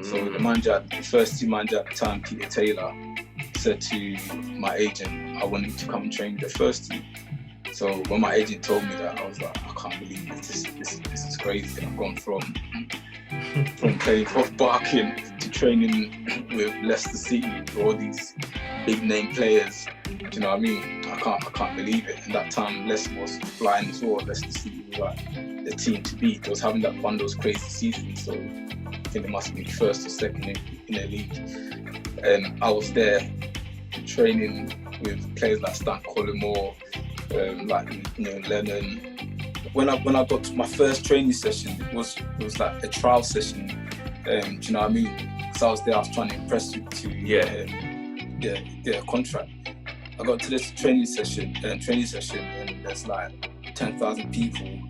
So the first team manager at the time, Peter Taylor, said to my agent, I want him to come and train the first team. So when my agent told me that, I was like, I can't believe this. This is crazy. I've gone from playing off Barking to training with Leicester City, all these big name players. Do you know what I mean? I can't believe it. And that time Leicester was flying as well. Leicester City was like the team to beat. They was having one of those crazy seasons. So I think it must have been first or second in the league. And I was there training with players like Stan Collymore, Lennon. When I got to my first training session, it was like a trial session. Do you know what I mean? Because I was trying to impress you to get a contract. I got to this training session, and there's like 10,000 people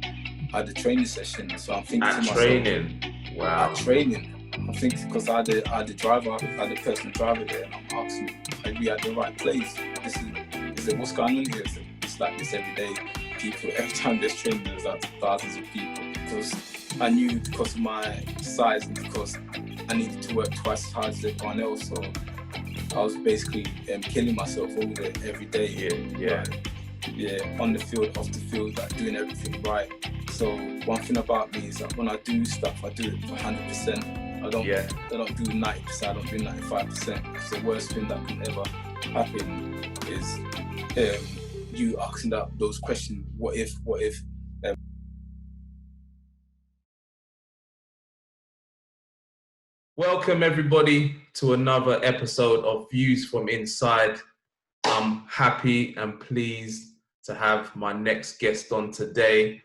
at the training session. So I'm thinking to myself, Wow. At training. I'm thinking, because I had the driver, I had the personal driver there, and I'm asking, are we at the right place? Is it what's going on here? It's like this every day. People, every time there's training, there's like thousands of people. Because I knew, because of my size and because I needed to work twice as hard as everyone else, so I was basically killing myself over there every day. On the field, off the field, like doing everything right. So one thing about me is that when I do stuff, I do it 100%. I don't do 90%, I don't do 95%. Because the worst thing that can ever happen is you asking those questions, what if? Welcome everybody to another episode of Views from Inside. I'm happy and pleased to have my next guest on today.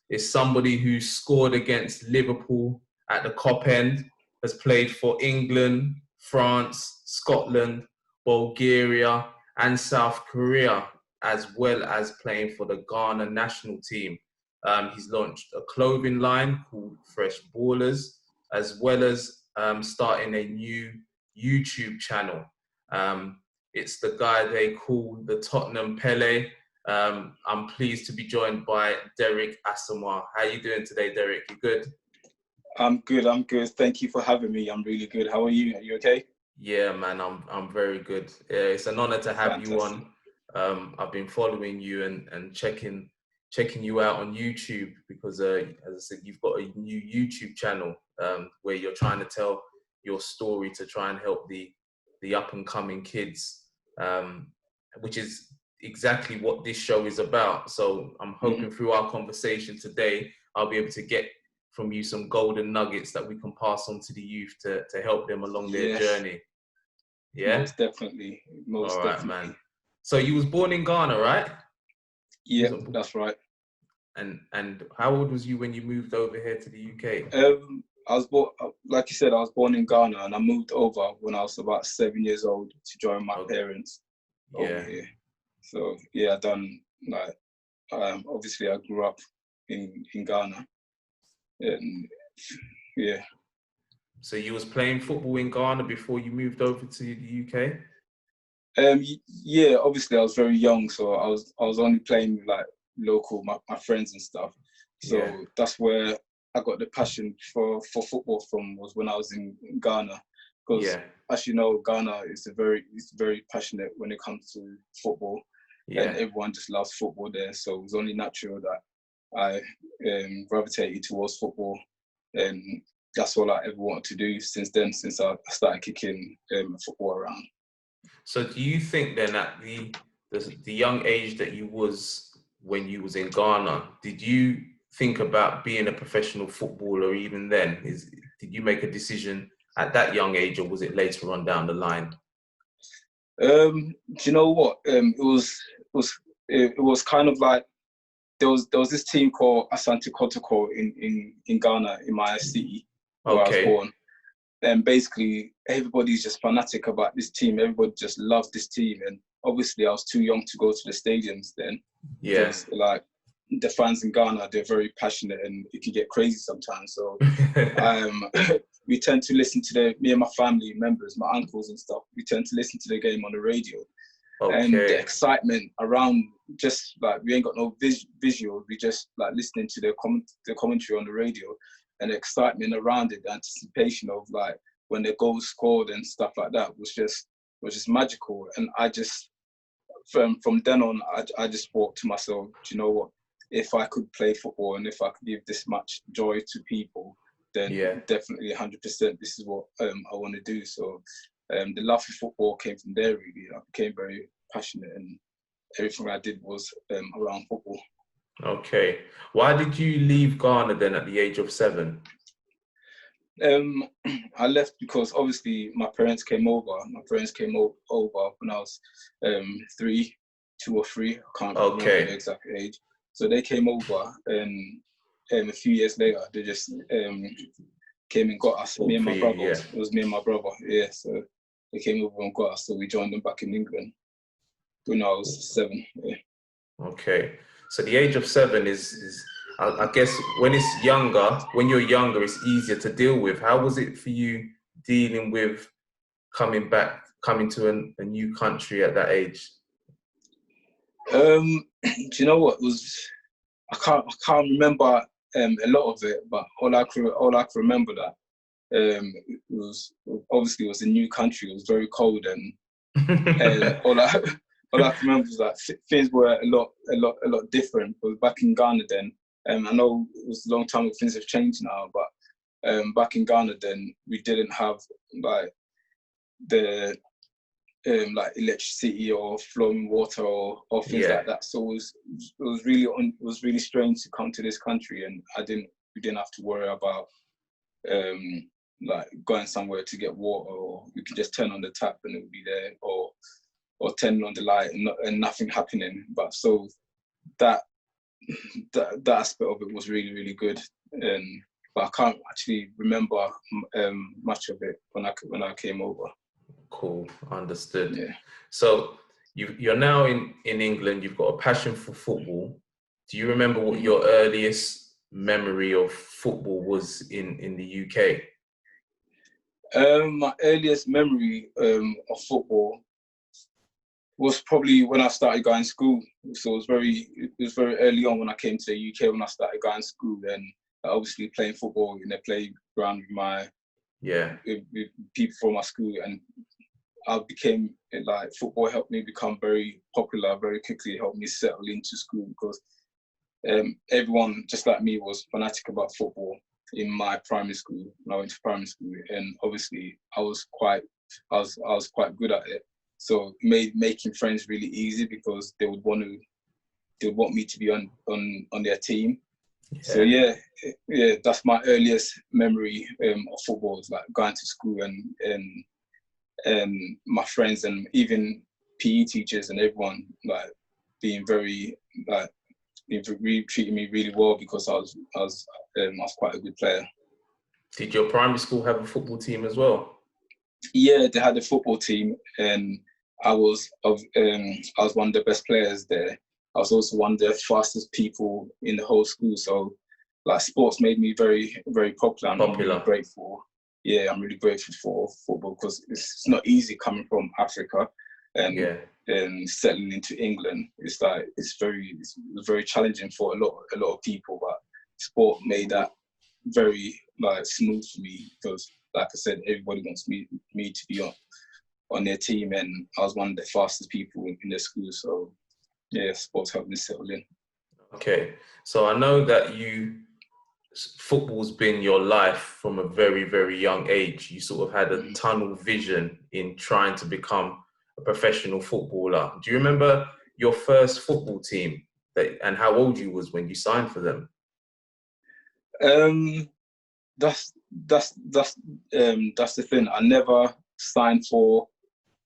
It's somebody who scored against Liverpool at the KOP end, has played for England, France, Scotland, Bulgaria and South Korea, as well as playing for the Ghana national team. He's launched a clothing line called Fresh Ballers, as well as starting a new YouTube channel. It's the guy they call the Tottenham Pele. I'm pleased to be joined by Derek Asamoah. How are you doing today, Derek? You good? I'm good. Thank you for having me. I'm really good. How are you? Are you okay? Yeah, man, I'm very good. It's an honor to have you on. I've been following you and checking you out on YouTube because, as I said, you've got a new YouTube channel where you're trying to tell your story to try and help the up and coming kids, which is exactly what this show is about. So I'm hoping through our conversation today, I'll be able to get from you some golden nuggets that we can pass on to the youth to help them along their journey. Yeah? Most definitely. All right, man. So you was born in Ghana, right? Yeah, that's right. And how old was you when you moved over here to the UK? I was born, like you said, I was born in Ghana, and I moved over when I was about 7 years old to join my parents over here. So yeah, I done like obviously I grew up in Ghana, and yeah. So you was playing football in Ghana before you moved over to the UK? Yeah, obviously I was very young, so I was only playing with like local my friends and stuff. So that's where I got the passion for football from, was when I was in Ghana. Because as you know, Ghana is very passionate when it comes to football, and everyone just loves football there. So it was only natural that I gravitated towards football, and that's all I ever wanted to do since then, since I started kicking football around. So do you think then at the young age that you was when you was in Ghana, did you think about being a professional footballer even then? Did you make a decision at that young age, or was it later on down the line? Do you know what? It was kind of like there was this team called Asante Kotoko in Ghana, in my city where I was born. And basically everybody's just fanatic about this team. Everybody just loves this team. And obviously I was too young to go to the stadiums then. Because like the fans in Ghana, they're very passionate and it can get crazy sometimes. So we tend to listen to me and my family members, my uncles and stuff, we tend to listen to the game on the radio. And the excitement around, just like we ain't got no visual, we just like listening to the commentary on the radio. the excitement around it, the anticipation of like when the goals scored and stuff like that was just magical. And I just from then on, I just thought to myself, do you know what? If I could play football and if I could give this much joy to people, then definitely 100%, this is what I want to do. So the love for football came from there, really. I became very passionate and everything I did was around football. Okay. Why did you leave Ghana then at the age of 7? I left because obviously my parents came over. My parents came over when I was 2 or 3. I can't remember the exact age. So they came over, and a few years later they just came and got us. Me and my brother. It was me and my brother. Yeah. So they came over and got us. So we joined them back in England when I was 7. Yeah. Okay. So the age of 7 is I guess when you're younger, it's easier to deal with. How was it for you dealing with coming to a new country at that age? Do you know what I can't remember a lot of it, but all I can remember that it was obviously it was a new country. It was very cold, and all I can remember was that things were a lot different. Because back in Ghana then, I know it was a long time ago, things have changed now, but back in Ghana then we didn't have like the like electricity or flowing water or things like that. So it was really strange to come to this country, and we didn't have to worry about like going somewhere to get water, or we could just turn on the tap and it would be there, or turn on the light and nothing happening. But so that aspect of it was really, really good. But I can't actually remember much of it when I came over. Cool, understood. Yeah. So you're now in England. You've got a passion for football. Do you remember what your earliest memory of football was in the UK? My earliest memory of football was probably when I started going to school. So it was very early on when I came to the UK when I started going to school, and obviously playing football in the playground with people from my school, and I became like football helped me become very popular very quickly. It helped me settle into school because everyone just like me was fanatic about football in my primary school when I went to primary school, and obviously I was quite good at it. So it made making friends really easy because they would want me to be on their team. Yeah. So yeah, that's my earliest memory of football, is like going to school and my friends and even PE teachers and everyone like being very like treating me really well because I was quite a good player. Did your primary school have a football team as well? Yeah, they had a football team, and I was one of the best players there. I was also one of the fastest people in the whole school. So, like, sports made me very, very popular. I'm really grateful. Yeah, I'm really grateful for football because it's not easy coming from Africa and settling into England. It's very challenging for a lot of people. But sport made that very like smooth for me because, like I said, everybody wants me to be on their team, and I was one of the fastest people in the school. So yeah, sports helped me settle in. Okay, so I know that football's been your life from a very, very young age. You sort of had a tunnel vision in trying to become a professional footballer. Do you remember your first football team and how old you was when you signed for them? That's the thing. I never signed for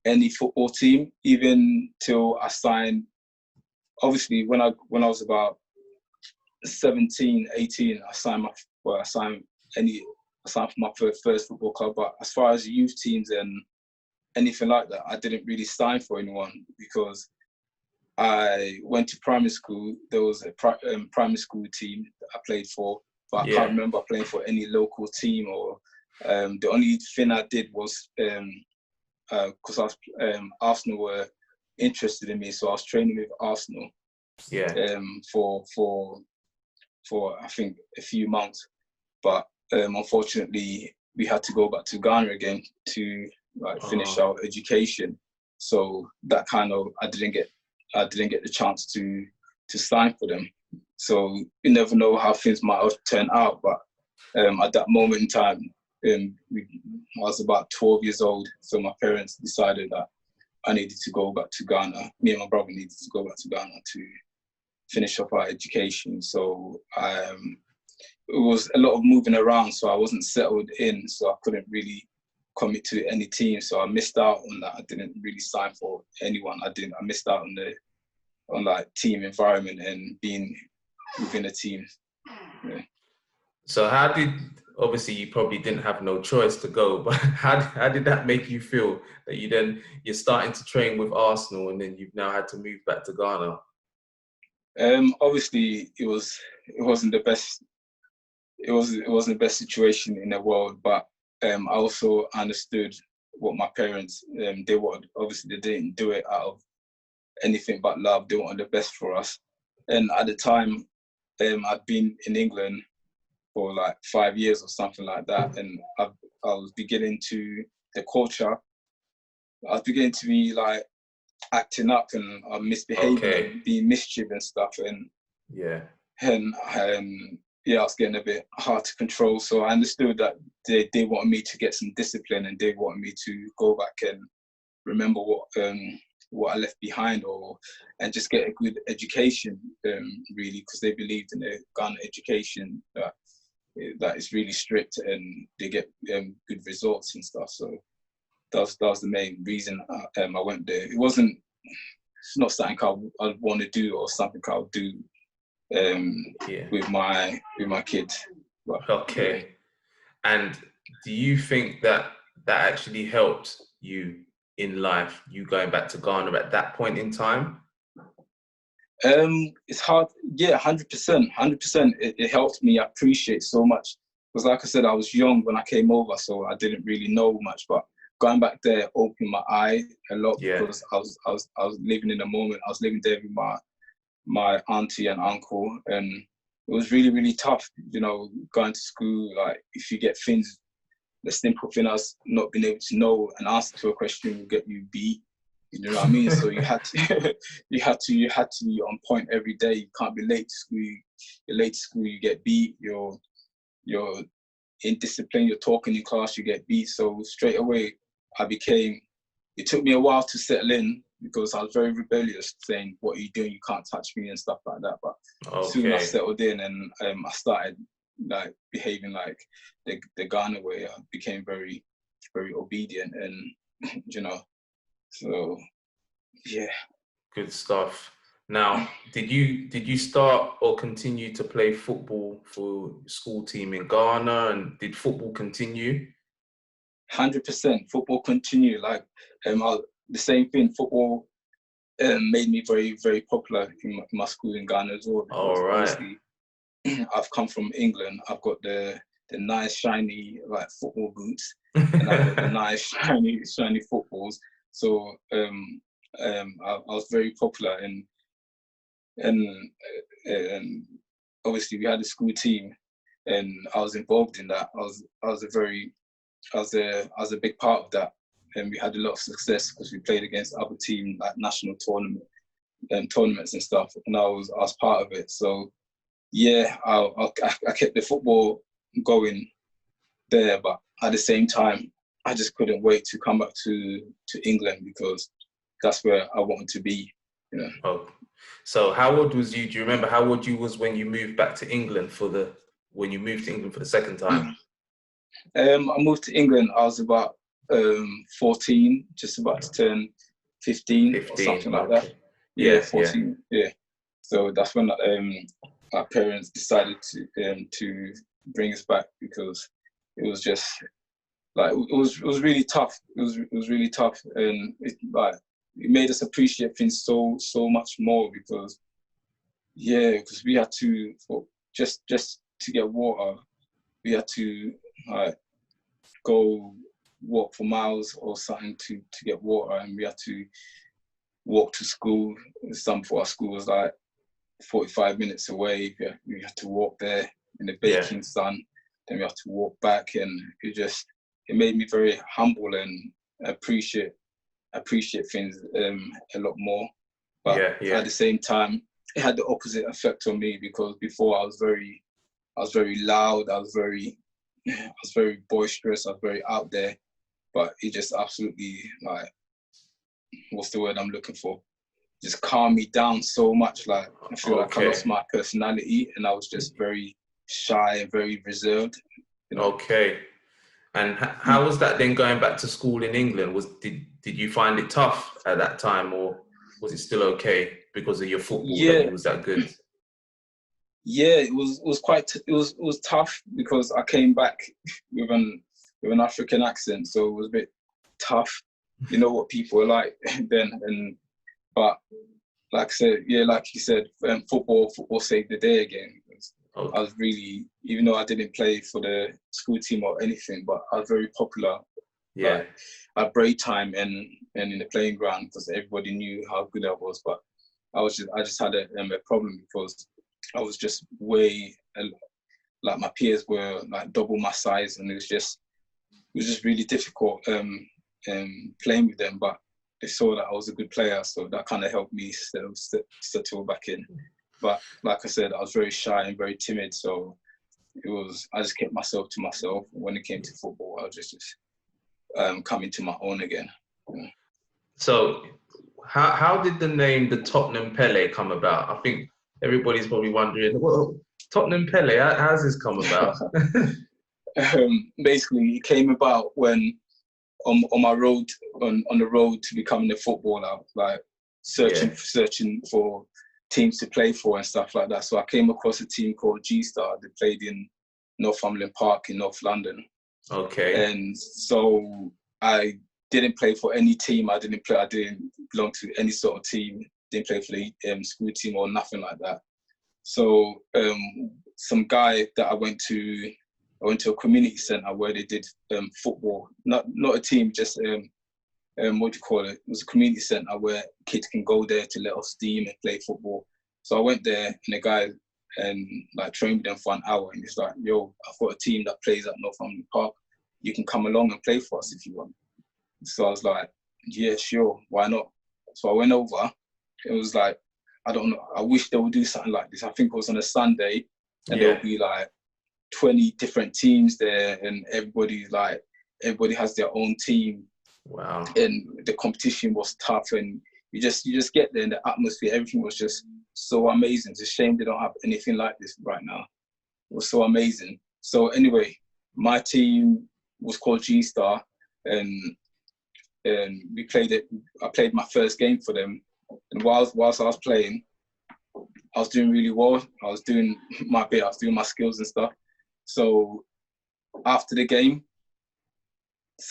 any football team, even till I signed. Obviously, when I was about 17, 18, I signed for my first football club. But as far as youth teams and anything like that, I didn't really sign for anyone because I went to primary school. There was a primary school team that I played for, but I can't remember playing for any local team. Or the only thing I did was because Arsenal were interested in me, so I was training with Arsenal. For I think a few months, but unfortunately, we had to go back to Ghana again to finish our education. So that kind of I didn't get the chance to sign for them. So you never know how things might have turned out. But at that moment in time, I was about 12 years old. So my parents decided that I needed to go back to Ghana. Me and my brother needed to go back to Ghana to finish up our education. So it was a lot of moving around, so I wasn't settled in, so I couldn't really commit to any team. So I missed out on that. I didn't really sign for anyone. I missed out on like team environment and being within a team. Yeah. So obviously you probably didn't have no choice to go, but how did that make you feel that you're starting to train with Arsenal and then you've now had to move back to Ghana? Obviously it wasn't the best. It wasn't the best situation in the world, but I also understood what my parents they wanted. Obviously, they didn't do it out of anything but love. They wanted the best for us. And at the time, I'd been in England for like 5 years or something like that, and I was beginning to the culture. I was beginning to be like acting up and misbehaving and being mischief and stuff, and I was getting a bit hard to control. So I understood that they wanted me to get some discipline and they wanted me to go back and remember what I left behind and just get a good education, really, because they believed in the Ghana education that is really strict and they get good results and stuff. So that was the main reason I went there. It's not something I'd want to do or something I'll do with my kids. But, yeah. And do you think that actually helped you in life, you going back to Ghana at that point in time? It's hard. Yeah, 100%. It helped me. I appreciate so much because, like I said, I was young when I came over, so I didn't really know much. But going back there opened my eye a lot because I was living in the moment. I was living there with my auntie and uncle, and it was really, really tough, going to school. Like, if you get things, the simple thing as not being able to know an answer to a question will get you beat. You know what I mean? So you had to you had to be on point every day. You can't be late to school. You're late to school, you get beat. You're indisciplined. You're talking in class, you get beat. So straight away, it took me a while to settle in because I was very rebellious, saying, "What are you doing? You can't touch me," and stuff like that. But soon I settled in and I started like behaving like the Ghana way. I became very, very obedient, and so yeah. Good stuff. Now, did you start or continue to play football for school team in Ghana, and did football continue? 100%. Football continued. Like the same thing. Football made me very, very popular in my school in Ghana as well. Because obviously, I've come from England. I've got the nice shiny like football boots, and I've got the nice shiny footballs. So I was very popular, and obviously we had a school team, and I was involved in that. I was a big part of that, and we had a lot of success because we played against other teams like national tournaments and stuff, and I was part of it. So yeah, I kept the football going there, but at the same time, I just couldn't wait to come back to England because that's where I wanted to be. Oh, so how old was you? Do you remember how old you was when you moved back to England for the second time? I moved to England. I was about 14, just about to turn 15 or something like that. Yeah, 14. Yeah. So that's when our parents decided to bring us back because it was just like it was really tough. It was really tough, and it made us appreciate things so much more because we had to just to get water, we had to go walk for miles or something to get water, and we had to walk to school. Some for our school was like 45 minutes away. We had to walk there in the baking sun. then we have to walk back, and it made me very humble and appreciate things a lot more. But at the same time, it had the opposite effect on me, because before I was very loud, I was very boisterous, I was very out there. But it just absolutely, like, what's the word I'm looking for? Just calmed me down so much. Like, I feel like I lost my personality, and I was just very shy and very reserved. You know? Okay. And how was that then going back to school in England? Did you find it tough at that time, or was it still okay because of your football that you was that good? Yeah, it was tough, because I came back with an African accent, so it was a bit tough. You know what people are like then, but like I said, like you said, football saved the day again. I was really, even though I didn't play for the school team or anything, but I was very popular. Yeah. Like, at break time and in the playing ground, because everybody knew how good I was. But I just had a problem, because I was just like, my peers were like double my size, and it was just really difficult playing with them. But they saw that I was a good player, so that kind of helped me settle back in. But like I said, I was very shy and very timid, so I just kept myself to myself. When it came to football, I was just coming to my own again. Yeah. So how did the name the Tottenham Pele come about? I think everybody's probably wondering, well, Tottenham Pele, how's this come about? Basically, it came about when on my road, on the road to becoming a footballer, like searching for teams to play for and stuff like that. So I came across a team called G-Star. They played in Northampton Park in North London. Okay. And so I didn't play for any team. I didn't belong to any sort of team. Didn't play for the school team or nothing like that. So some guy that I went to a community centre where they did football. Not a team, just what do you call it? It was a community centre where kids can go there to let off steam and play football. So I went there, and the guy like trained with them for an hour, and he's like, "Yo, I've got a team that plays at Northampton Park. You can come along and play for us if you want." So I was like, "Yeah, sure, why not?" So I went over. It was like, I don't know, I wish they would do something like this. I think it was on a Sunday, and there'll be like 20 different teams there, and everybody has their own team. Wow. And the competition was tough, and you just get there, and the atmosphere, everything was just so amazing. It's a shame they don't have anything like this right now. It was so amazing. So anyway, my team was called G-Star, and we played it. I played my first game for them, and whilst I was playing, I was doing really well. I was doing my bit. I was doing my skills and stuff. So after the game,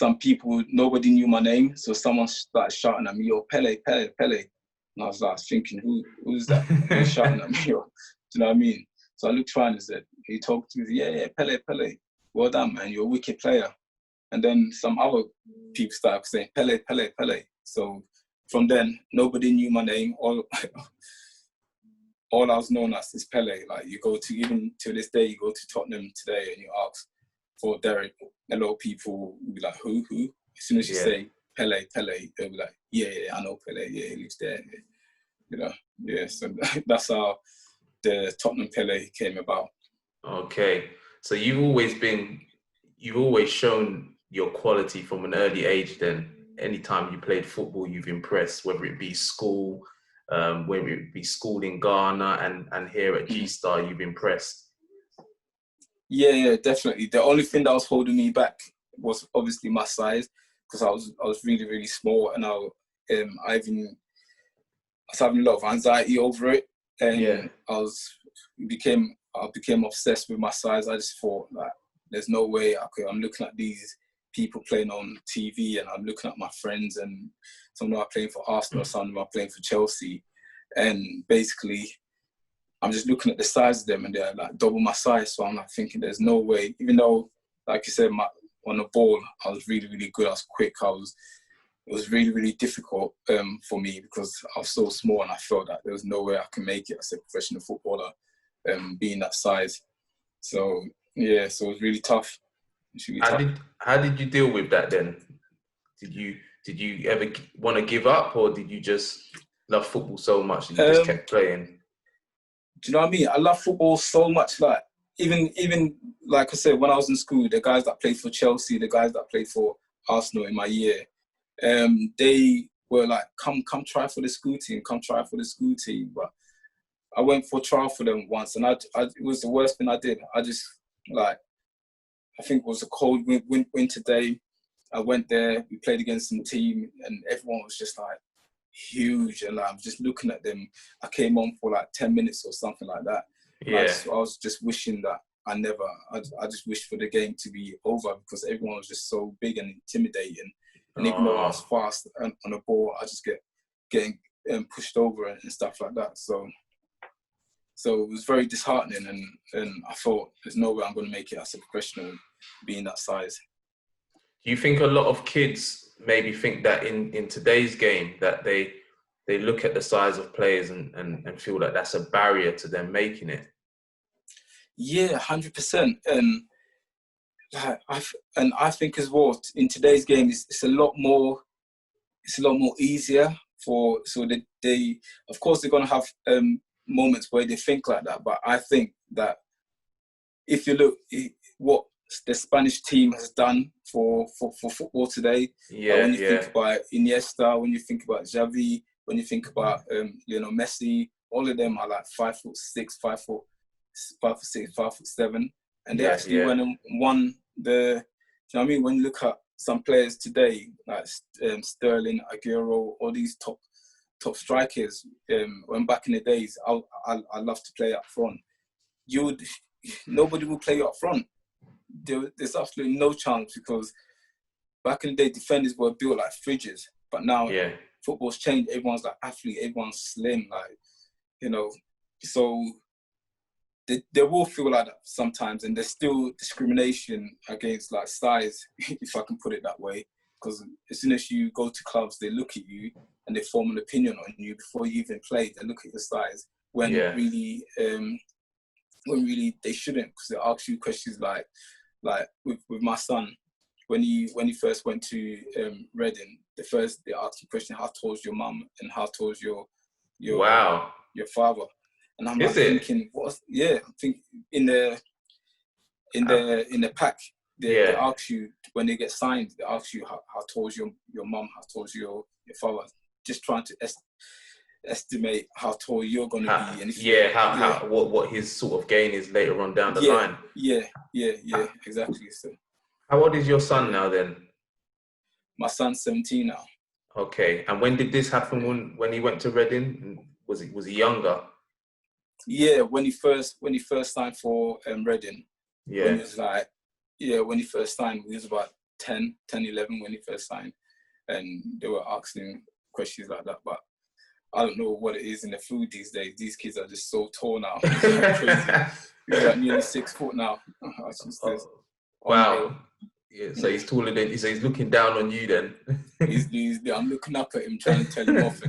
nobody knew my name, so someone started shouting at me, "Yo, Pele, Pele, Pele." And I was thinking, who's that? Who's shouting at me? Do you know what I mean? So I looked around and said, he talked to me, yeah, Pele, Pele. Well done, man, you're a wicked player. And then some other people started saying, Pele, Pele, Pele. So from then, nobody knew my name. All I was known as is Pele. Like, even to this day, you go to Tottenham today and you ask for Derek, a lot of people will be like, who? As soon as you say Pele, they'll be like, yeah, I know Pele, yeah, he lives there. You know, yeah, so that's how the Tottenham Pele came about. Okay, so you've always shown your quality from an early age then. Anytime you played football, you've impressed, whether it be school, whether it be school in Ghana and here at G-Star, you've impressed. Yeah, definitely. The only thing that was holding me back was obviously my size, because I was really, really small, and I was having a lot of anxiety over it, and I became obsessed with my size. I just thought, like, there's no way I'm looking at these people playing on TV, and I'm looking at my friends, and some of them are playing for Arsenal, some of them are playing for Chelsea, and basically I'm just looking at the size of them, and they're like double my size. So I'm like thinking, there's no way. Even though, like you said, on the ball, I was really, really good. I was quick. It was really, really difficult for me, because I was so small, and I felt that there was no way I can make it as a professional footballer, being that size. So Yeah, so it was really tough. It's really tough. How did you deal with that then? Did you ever want to give up, or did you just love football so much that you just kept playing? Do you know what I mean? I love football so much. Like even like I said, when I was in school, the guys that played for Chelsea, the guys that played for Arsenal in my year, they were like, come try for the school team, come try for the school team. But I went for a trial for them once, and it was the worst thing I did. I just like, I think it was a cold winter day. I went there, we played against some team, and everyone was just like huge. And like, I'm just looking at them. I came on for like 10 minutes or something like that. And Yeah. I was just wishing that I just wished for the game to be over, because everyone was just so big and intimidating. And even though I was fast on the ball, I just getting pushed over and stuff like that. So it was very disheartening, and I thought there's no way I'm going to make it as a professional being that size. Do you think a lot of kids maybe think that in today's game that they look at the size of players and feel that that's a barrier to them making it? Yeah, 100%. And like I think as well, in today's game, it's a lot more easier they of course they're gonna have moments where they think like that, but I think that if you look what the Spanish team has done for football today, when you think about Iniesta, when you think about Xavi, when you think about Messi, all of them are like 5'6", 5'6", 5'7", and they actually went and won the. Do you know what I mean? When you look at some players today, like Sterling, Aguero, all these top strikers, when back in the days, I love to play up front. Nobody will play you up front. There's absolutely no chance, because back in the day, defenders were built like fridges. But now, football's changed. Everyone's like athlete. Everyone's slim. Like, so they will feel like that sometimes, and there's still discrimination against like size, if I can put it that way. Because as soon as you go to clubs, they look at you and they form an opinion on you before you even play. They look at your size when really they shouldn't, because they ask you questions like with my son, when he first went to Reading, they asked you question, how tall is your mum and how tall is your father? And I'm thinking, I'm thinking in the pack, they ask you when they get signed, they ask you how tall is your mum, how tall is your father, just trying to estimate how tall you're going to be. And what his sort of gain is later on down the line. Yeah, exactly. So, how old is your son now then? My son's 17 now. Okay, and when did this happen? When he went to Reading, was he younger? Yeah, when he first signed for Reading. Yeah. When he was like, when he first signed, he was about 10, 11 when he first signed, and they were asking him questions like that. But I don't know what it is in the food these days. These kids are just so tall now. Crazy. He's like nearly 6 foot now. Wow. Yeah, so he's taller than you. So he's looking down on you then. I'm looking up at him, trying to tell him off.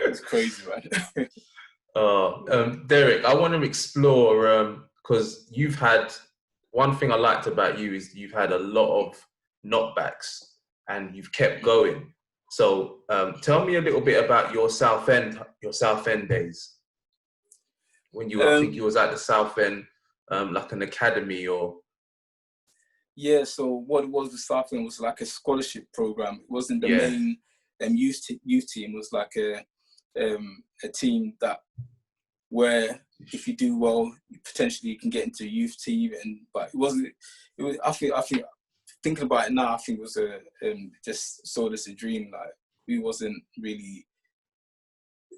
It's crazy, man. Derek, I want to explore, because you've had, one thing I liked about you is you've had a lot of knockbacks and you've kept going. So tell me a little bit about your Southend days. When you I think you was at the Southend, like an academy or. Yeah, so what it was with Southend was like a scholarship program. It wasn't the main youth team. It was like a team that where if you do well, potentially you can get into a youth team. But it wasn't. It was. I think thinking about it now, I think it was just sort of a dream. Like we wasn't really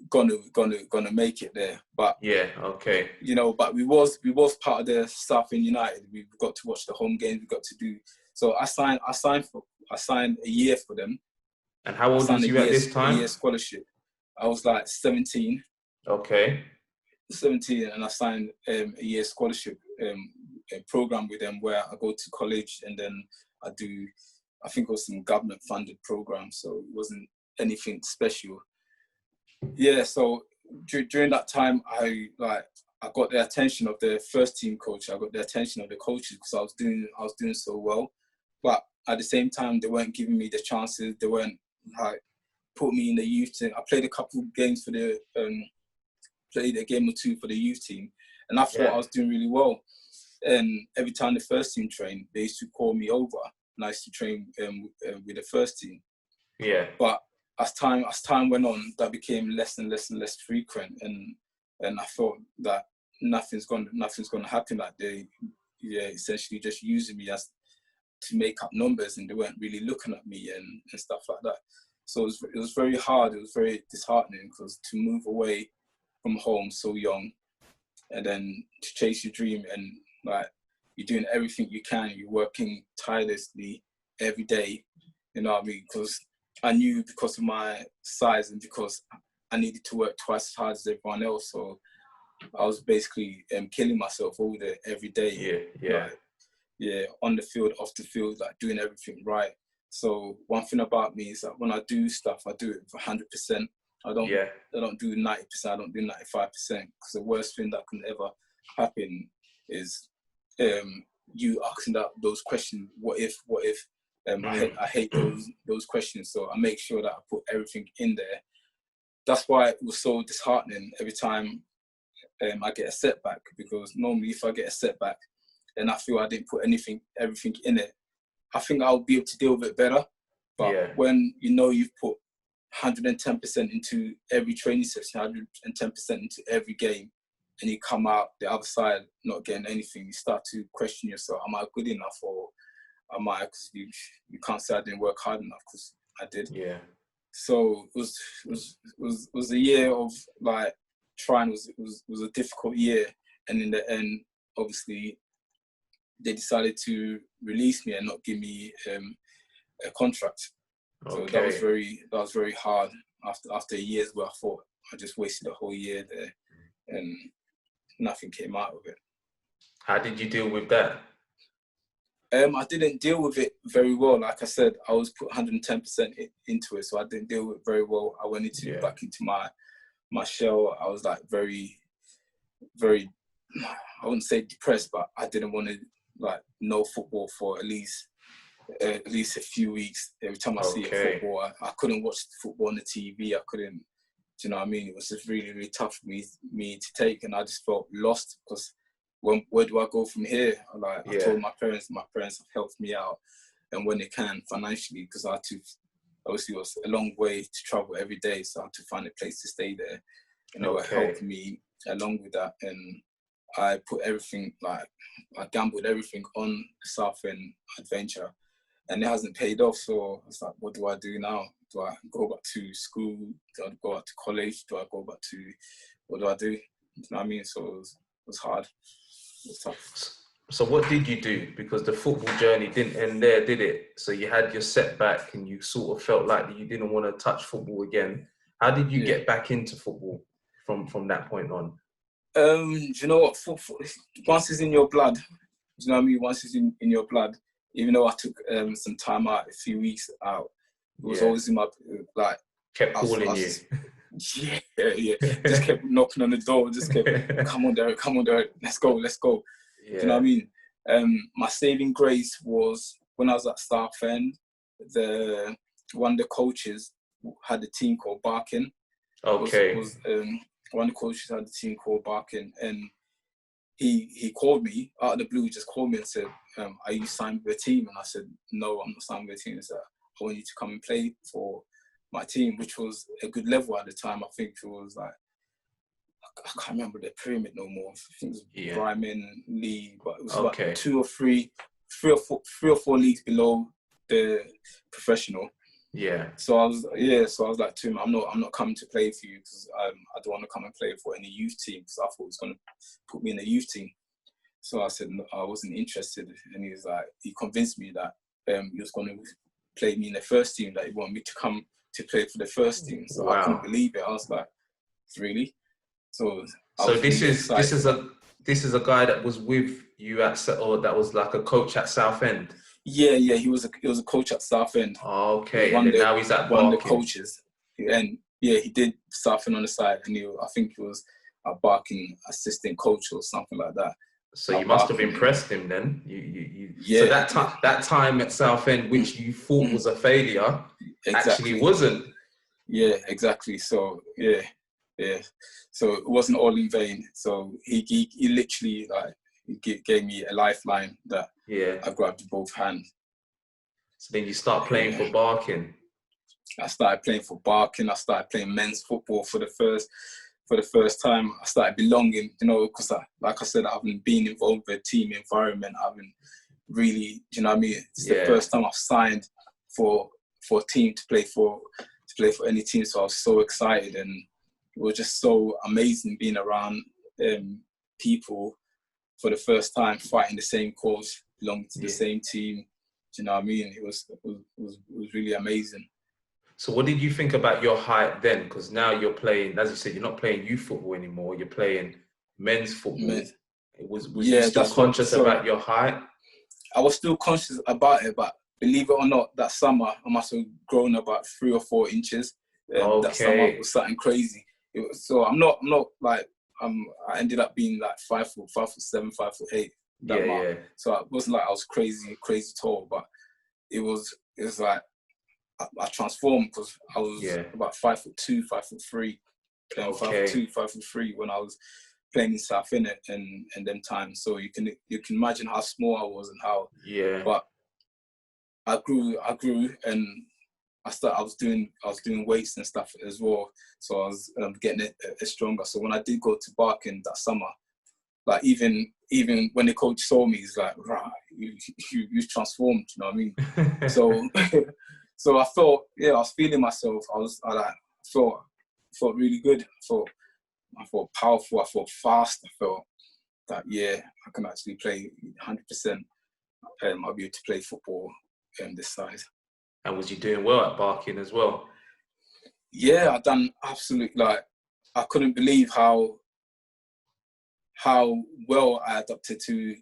gonna make it there. But but we was part of the Southend United. We got to watch the home games. We got to do. So I signed a year for them. And how old was you at this time? A year scholarship. I was like 17. Okay. 17, and I signed a year scholarship program with them, where I go to college and then I think it was some government funded program, so it wasn't anything special. Yeah, so during that time, I got the attention of the first team coach. I got the attention of the coaches because I was doing so well. But at the same time, they weren't giving me the chances. They weren't like put me in the youth team. I played a couple of games for the played a game or two for the youth team, and I thought I was doing really well. And every time the first team trained, they used to call me over, and I used to train with the first team. Yeah. But as time went on, that became less and less frequent, and I thought that nothing's gonna happen. Like they, essentially just using me as to make up numbers, and they weren't really looking at me and stuff like that. So it was very hard. It was very disheartening because to move away from home so young, and then to chase your dream, and like you're doing everything you can, you're working tirelessly every day. You know what I mean? Because I knew because of my size and because I needed to work twice as hard as everyone else, so I was basically killing myself all day, every day. Like, on the field, off the field, like doing everything right. So one thing about me is that when I do stuff, I do it for 100%. I don't do 90%. I don't do 95%. Because the worst thing that can ever happen is you asking those questions. What if? I hate those questions. So I make sure that I put everything in there. That's why it was so disheartening every time I get a setback, because normally if I get a setback and I feel I didn't put everything in it, I think I'll be able to deal with it better. But when you know you've put 110% into every training session, 110% into every game, and you come out the other side not getting anything, you start to question yourself: am I good enough, or am I? Because you can't say I didn't work hard enough, because I did. Yeah. So it was a year of like trying. It was a difficult year, and in the end, obviously, they decided to release me and not give me a contract. So that was very hard. After a year's where I thought I just wasted a whole year there, and nothing came out of it. How did you deal with that? I didn't deal with it very well. Like I said, I was put 110% into it, so I didn't deal with it very well. I went back into my shell. I was like very, very, I wouldn't say depressed, but I didn't want to like know football for at least a few weeks. Every time I see a football, I couldn't watch football on the TV. I couldn't, do you know what I mean? It was just really, really tough for me to take, and I just felt lost because where do I go from here? Like I told my parents have helped me out, and when they can financially, because I had to, obviously it was a long way to travel every day, so I had to find a place to stay there, and they were helping me along with that. And I put everything, like I gambled everything on the Southend adventure, and it hasn't paid off. So I was like, what do I do now? Do I go back to school? Do I go back to college? Do I go back to, what do I do? You know what I mean? So it was hard. It was tough. So what did you do? Because the football journey didn't end there, did it? So you had your setback and you sort of felt like you didn't want to touch football again. How did you get back into football from that point on? Do you know what? Once it's in your blood, do you know what I mean? Once it's in your blood, even though I took some time out, a few weeks out, it was always in my, like... Kept calling you. Yeah. Just kept knocking on the door, just kept, come on, Derek, let's go. Do you know what I mean? My saving grace was when I was at Southend, one of the coaches had a team called Barking. One of the coaches had a team called Barking, and he called me out of the blue. He just called me and said, "Are you signed with a team?" And I said, "No, I'm not signed with a team." He said, "I want you to come and play for my team," which was a good level at the time. I think it was like, I can't remember the pyramid no more. I think it was Ryman League, but it was about three or four leagues below the professional. Yeah. So I was like to him, I'm not coming to play for you because I don't want to come and play for any youth team, because I thought he was going to put me in a youth team. So I said no, I wasn't interested, and he convinced me that he was going to play me in the first team, that he wanted me to come to play for the first team. So I couldn't believe it. I was like, really? So this is a guy that was with you or that was like a coach at Southend. Yeah, he was a coach at Southend. Okay, and now he's at one of the coaches, and he did Southend on the side, and I think it was Barking assistant coach or something like that. So you must have impressed him then. Yeah. So that time at Southend, which you thought was a failure, actually wasn't. Yeah, exactly. So yeah. So it wasn't all in vain. So he literally he gave me a lifeline that I grabbed with both hands. So then you start playing for Barking. I started playing for Barking. I started playing men's football for the first time. I started belonging, because like I said, I haven't been involved with a team environment. I haven't really, do you know what I mean? It's the first time I've signed for a team to play for any team. So I was so excited, and it was just so amazing being around people for the first time, fighting the same cause, belonging to the same team. Do you know what I mean? It was really amazing. So what did you think about your height then? Because now you're playing, as you said, you're not playing youth football anymore. You're playing men's football. Was you still conscious about your height? I was still conscious about it, but believe it or not, that summer I must have grown about 3 or 4 inches. That summer was something crazy. So I'm not like I ended up being like 5 foot 7, 5 foot 8. So it wasn't like I was crazy tall, but it was like I transformed, because I was about 5 foot 2, 5 foot 3, 5 foot 2, 5 foot 3 when I was playing in Southend and them times. So you can imagine how small I was and how. But I grew, and I was doing weights and stuff as well. So I was getting it stronger. So when I did go to Barking that summer, like even when the coach saw me, he's like, "Right, you transformed." You know what I mean? So. So I felt, I was feeling myself. I felt really good. I felt powerful. I felt fast. I felt that, I can actually play 100%. I'll be able to play football this size. And was you doing well at Barking as well? Yeah, I done absolutely, I couldn't believe how well I adapted to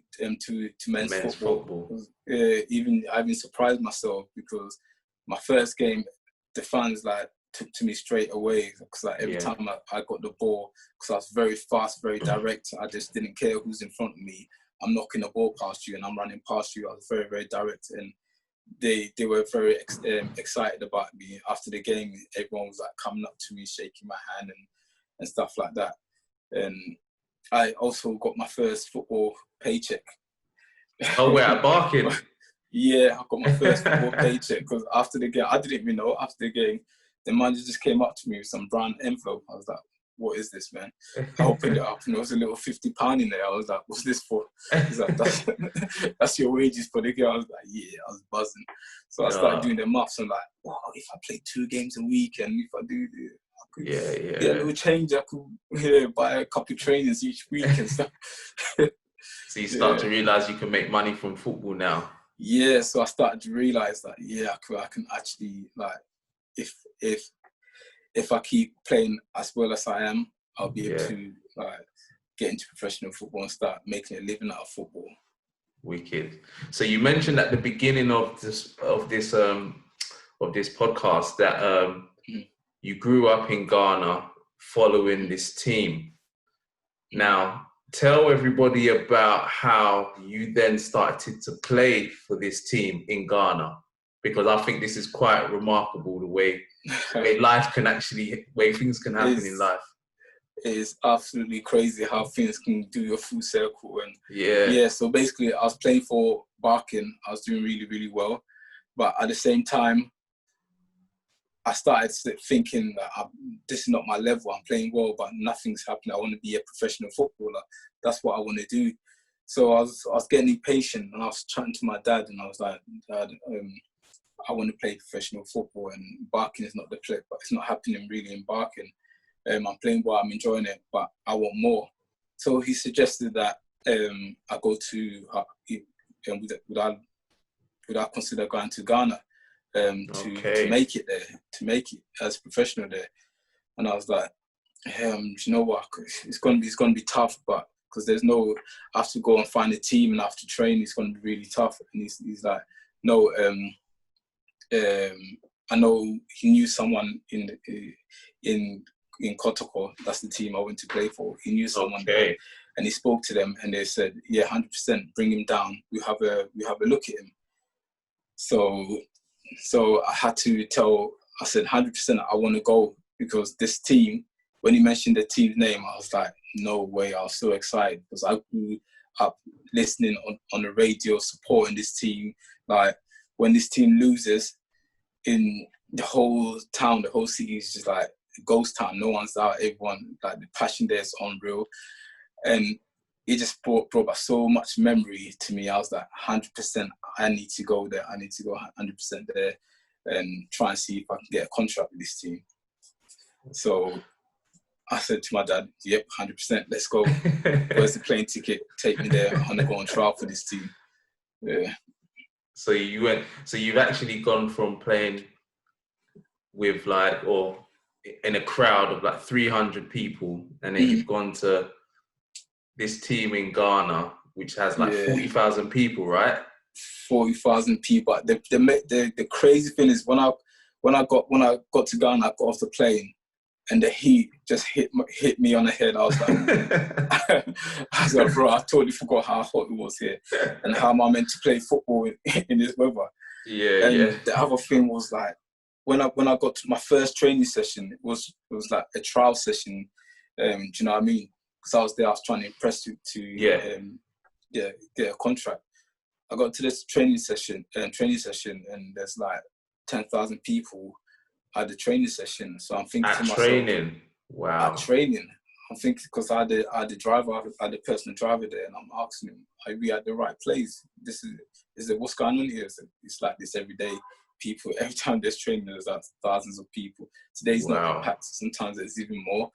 men's football. I even surprised myself, because my first game, the fans took to me straight away, because every time I got the ball, because I was very fast, very direct. I just didn't care who's in front of me. I'm knocking the ball past you and I'm running past you. I was very, very direct, and they were very excited about me. After the game, everyone was coming up to me, shaking my hand and stuff like that. And I also got my first football paycheck. Oh, where at Barking? Yeah, I got my first football paycheck, because after the game, I didn't even know. After the game, the manager just came up to me with some brown envelope. I was like, "What is this, man?" I opened it up, and there was a little £50 in there. I was like, "What's this for?" He's like, "That's your wages for the game." I was like, "Yeah," I was buzzing. So I started doing the maths. I'm like, "Wow, if I play 2 games a week, and if I do this, I could get a little change. I could buy a couple of trainers each week and stuff." So you start to realise you can make money from football now. Yeah, so I started to realise that I can actually, if I keep playing as well as I am, I'll be able to get into professional football and start making a living out of football. Wicked. So you mentioned at the beginning of this podcast that you grew up in Ghana following this team. Now, tell everybody about how you then started to play for this team in Ghana, because I think this is quite remarkable, the way life can actually, way things can happen in life. It is absolutely crazy how things can do your full circle. And so basically I was playing for Barking. I was doing really, really well. But at the same time, I started thinking that this is not my level. I'm playing well, but nothing's happening. I want to be a professional footballer. That's what I want to do. So I was getting impatient, and I was chatting to my dad, and I was like, "Dad, I want to play professional football, and Barking is not the place, but it's not happening really in Barking. I'm playing well, I'm enjoying it, but I want more." So he suggested that I go to, would I consider going to Ghana to make it there, to make it as a professional there. And I was like, you know what, it's going to be tough, but because I have to go and find a team and I have to train, it's going to be really tough. And he's like, no, I know he knew someone in in Kotoko. That's the team I went to play for. He knew someone there, Okay. and he spoke to them, and they said, "Yeah, 100%, bring him down. We have a look at him." So I had to tell. I said, 100%, I want to go, because this team. When he mentioned the team's name, I was like, no way. I was so excited because I grew up listening on the radio, supporting this team. Like, when this team loses, in the whole town, the whole city is just like a ghost town. No one's out. Everyone, like, the passion there is unreal. And it just brought back so much memory to me. I was like, 100%, I need to go there. I need to go 100% there and try and see if I can get a contract with this team. So I said to my dad, yep, 100%, let's go. Where's the plane ticket? Take me there. I'm going to go on trial for this team. Yeah. So you've actually gone from playing with or in a crowd of like 300 people, and then you've gone to this team in Ghana, which has like 40,000 people, right? 40,000 people. The crazy thing is when I got to Ghana, I got off the plane, and the heat just hit me on the head. I was like, bro, I totally forgot how hot it was here, and how am I meant to play football in this weather? And the other thing was, like, when I got to my first training session, it was like a trial session. Do you know what I mean? Because I was there, I was trying to impress to get a contract. I got to this training session, and there's like 10,000 people at the training session. So I'm thinking to myself, training, wow. At training, I'm thinking, because I had the personal driver there, and I'm asking him, are we at the right place? Is it what's going on here? It's like this every day. People, every time there's training, there's like thousands of people. Today's not packed. Sometimes there's even more.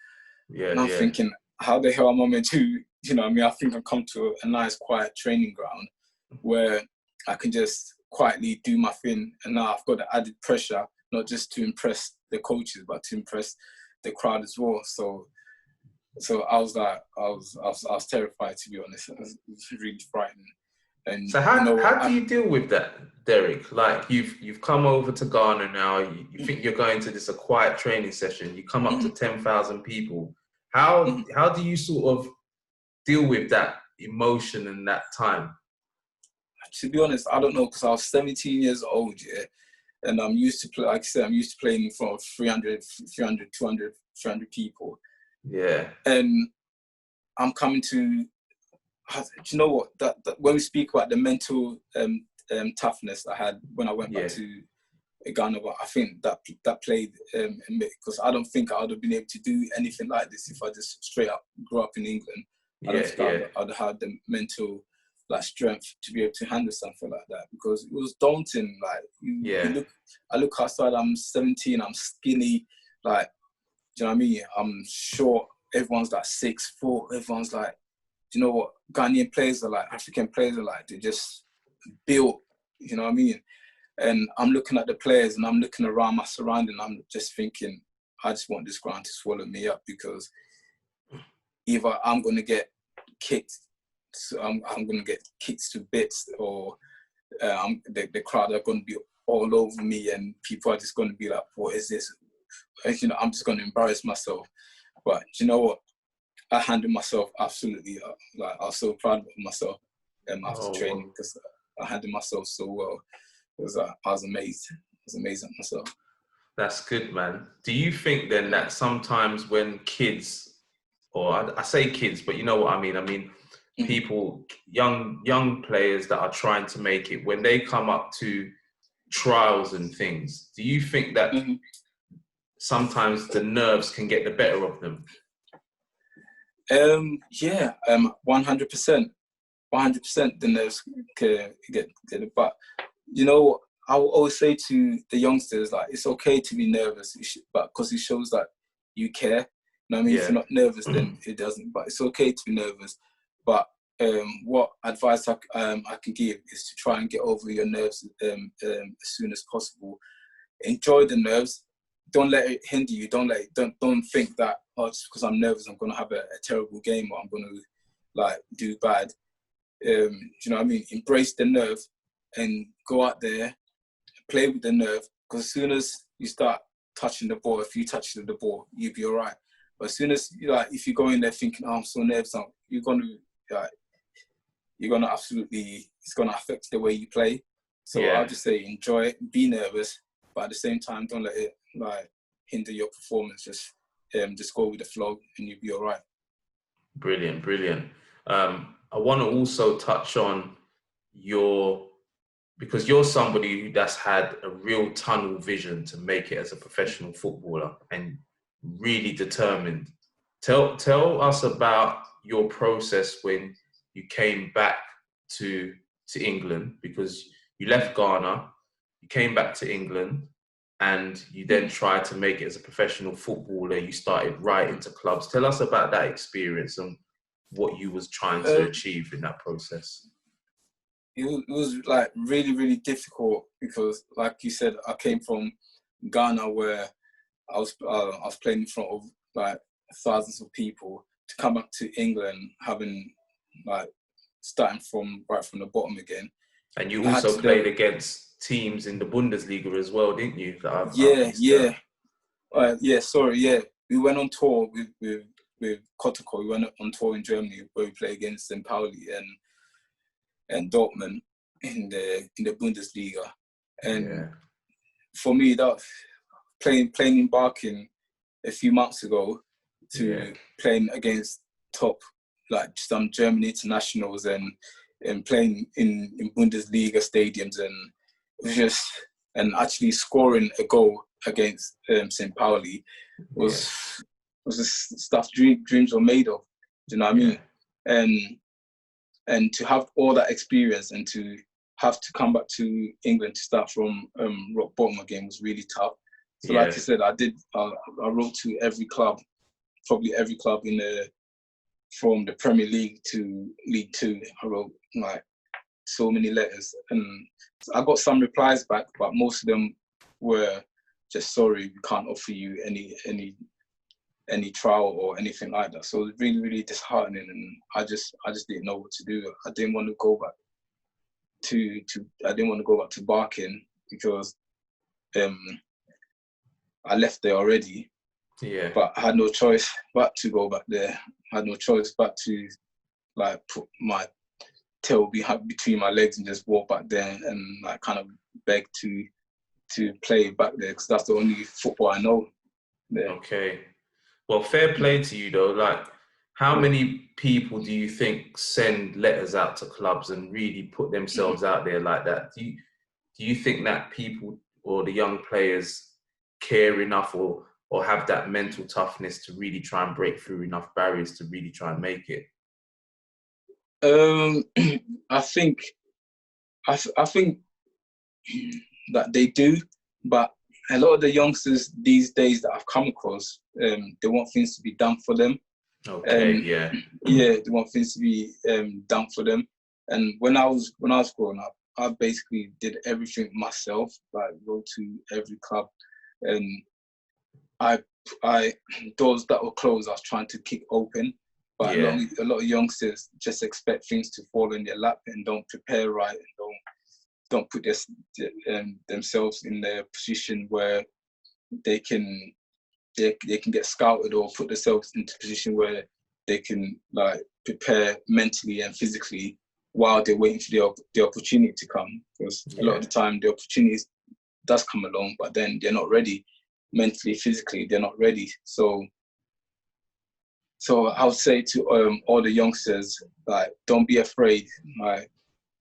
And I'm thinking, how the hell am I meant to, you know what I mean? I think I've come to a nice, quiet training ground where I can just quietly do my thing. And now I've got the added pressure, not just to impress the coaches, but to impress the crowd as well. So I was like, I was terrified, to be honest. It was really frightening. And so how do you deal with that, Derek? Like, you've come over to Ghana now. You think you're going to this a quiet training session. You come up to 10,000 people. How do you sort of deal with that emotion and that time? To be honest, I don't know, because I was 17 years old, and I'm used to play. Like I said, I'm used to playing in front of 300, 200, 300 people. Yeah. And I'm coming to. Do you know what? That when we speak about the mental toughness I had when I went back to Ghana, I think that played in me, because I don't think I would have been able to do anything like this if I just straight up grew up in England. I don't think I'd have had the mental strength to be able to handle something like that, because it was daunting. Like, I look outside, I'm 17, I'm skinny, like, do you know what I mean? I'm short, everyone's like 6'4", everyone's like, do you know what Ghanaian players are like, African players are like, they're just built, you know what I mean? And I'm looking at the players, and I'm looking around my surrounding, I'm just thinking, I just want this ground to swallow me up, because either I'm going to get kicked, so I'm going to get kicked to bits, or the crowd are going to be all over me, and people are just going to be like, what is this? You know, I'm just going to embarrass myself. But you know what? I handled myself absolutely. Like, I was so proud of myself after training, because I handled myself so well. I was amazed. I was amazed at myself. That's good, man. Do you think then that sometimes when kids, or I say kids, but you know what I mean? I mean, people, young players that are trying to make it, when they come up to trials and things, do you think that sometimes the nerves can get the better of them? 100%. 100% the nerves can get it. But, you know, I will always say to the youngsters, like, it's okay to be nervous, but because it shows that you care. You know what I mean? If you're not nervous, then it doesn't. But it's okay to be nervous. But what advice I can give is to try and get over your nerves as soon as possible. Enjoy the nerves. Don't let it hinder you. Don't think that, just because I'm nervous, I'm going to have a terrible game, or I'm going to do bad. Do you know what I mean? Embrace the nerve and go out there, play with the nerve. Because as soon as you start touching the ball, if you touch the ball, you'll be all right. But as soon as if you go in there thinking, oh, I'm so nervous, you're gonna absolutely, it's gonna affect the way you play. So I'll just say enjoy it, be nervous, but at the same time, don't let it hinder your performance. Just go with the flow, and you'll be all right. Brilliant, brilliant. I want to also touch on because you're somebody that's had a real tunnel vision to make it as a professional footballer and really determined. Tell us about your process when you came back to England, because you left Ghana, you came back to England, and you then tried to make it as a professional footballer. You started right into clubs. Tell us about that experience and what you was trying to achieve in that process. It was like really, really difficult because, like you said, I came from Ghana where I was playing in front of like thousands of people, to come back to England having starting from the bottom again. And you also played against teams in the Bundesliga as well, didn't you? We went on tour with Kotoko. We went on tour in Germany where we played against St. Pauli and Dortmund in the Bundesliga. And for me, that playing in Barking a few months ago to playing against top some German internationals and playing in Bundesliga stadiums and actually scoring a goal against St. Pauli was the stuff dreams were made of. Do you know what I mean? And to have all that experience and to have to come back to England to start from rock bottom again was really tough. So like I said, I wrote to every club, probably every club from the Premier League to League Two. I wrote so many letters, and I got some replies back, but most of them were just, sorry, we can't offer you any trial or anything like that. So it was really, really disheartening, and I just didn't know what to do. I didn't want to go back to Barking because I left there already. Yeah. But I had no choice but to go back there. I had no choice but to put my tail between my legs and just walk back there and kind of beg to play back there, because that's the only football I know there. Okay. Well, fair play to you though. How many people do you think send letters out to clubs and really put themselves out there like that? Do you think that people or the young players care enough or have that mental toughness to really try and break through enough barriers to really try and make it? I think that they do, but a lot of the youngsters these days that I've come across, they want things to be done for them. Okay, they want things to be done for them. And when I was growing up, I basically did everything myself. Go to every club, and I doors that were closed, I was trying to kick open. But a lot of youngsters just expect things to fall in their lap and don't prepare right and don't put themselves in their position where they can get scouted or put themselves into a position where they can prepare mentally and physically while they're waiting for the opportunity to come. Because a lot of the time the opportunities does come along, but then they're not ready mentally, physically. They're not ready. So I would say to all the youngsters, don't be afraid.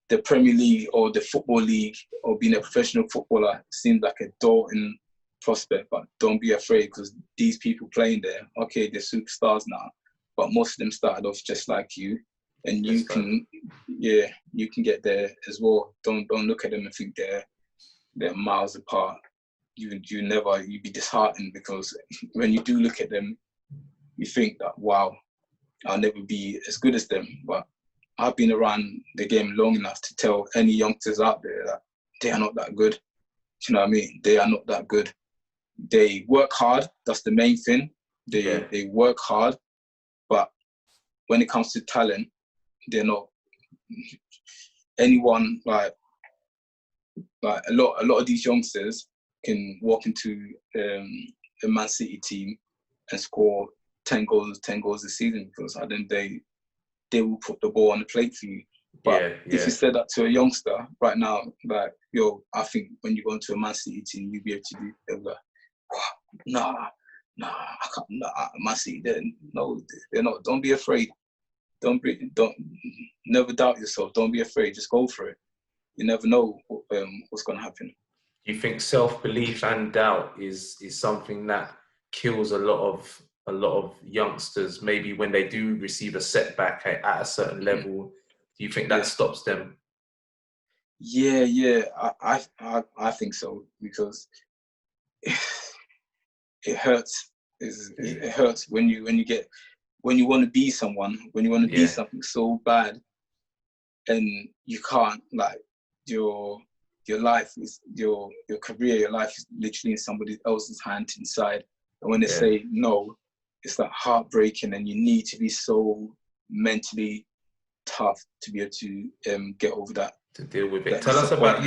The Premier League or the Football League or being a professional footballer seems like a daunting prospect, but don't be afraid, because these people playing there, okay, they're superstars now, but most of them started off just like you, and you can get there as well. Don't look at them and think they're miles apart. You'd be disheartened, because when you do look at them, you think that, wow, I'll never be as good as them. But I've been around the game long enough to tell any youngsters out there that they are not that good. Do you know what I mean? They are not that good. They work hard. That's the main thing. They work hard, but when it comes to talent, they're not. Anyone a lot of these youngsters can walk into a Man City team and score 10 goals a season, because at the end of the day, they will put the ball on the plate for you. But if you said that to a youngster right now, like, yo, I think when you go into a Man City team, you'll be able to do, they'll be like, nah, I can't, Man City, they're not. Don't be afraid. Don't never doubt yourself. Don't be afraid. Just go for it. You never know what's going to happen. You think self-belief and doubt is something that kills a lot of youngsters, maybe when they do receive a setback at a certain level? Do you think that stops them? Yeah. I think so, because it hurts. It hurts when you want to be someone, when you want to be something so bad, and you can't, like, your life is your career, your life is literally in somebody else's hand inside. And when they say no, it's like heartbreaking, and you need to be so mentally tough to be able to get over that. To deal with it. Tell us about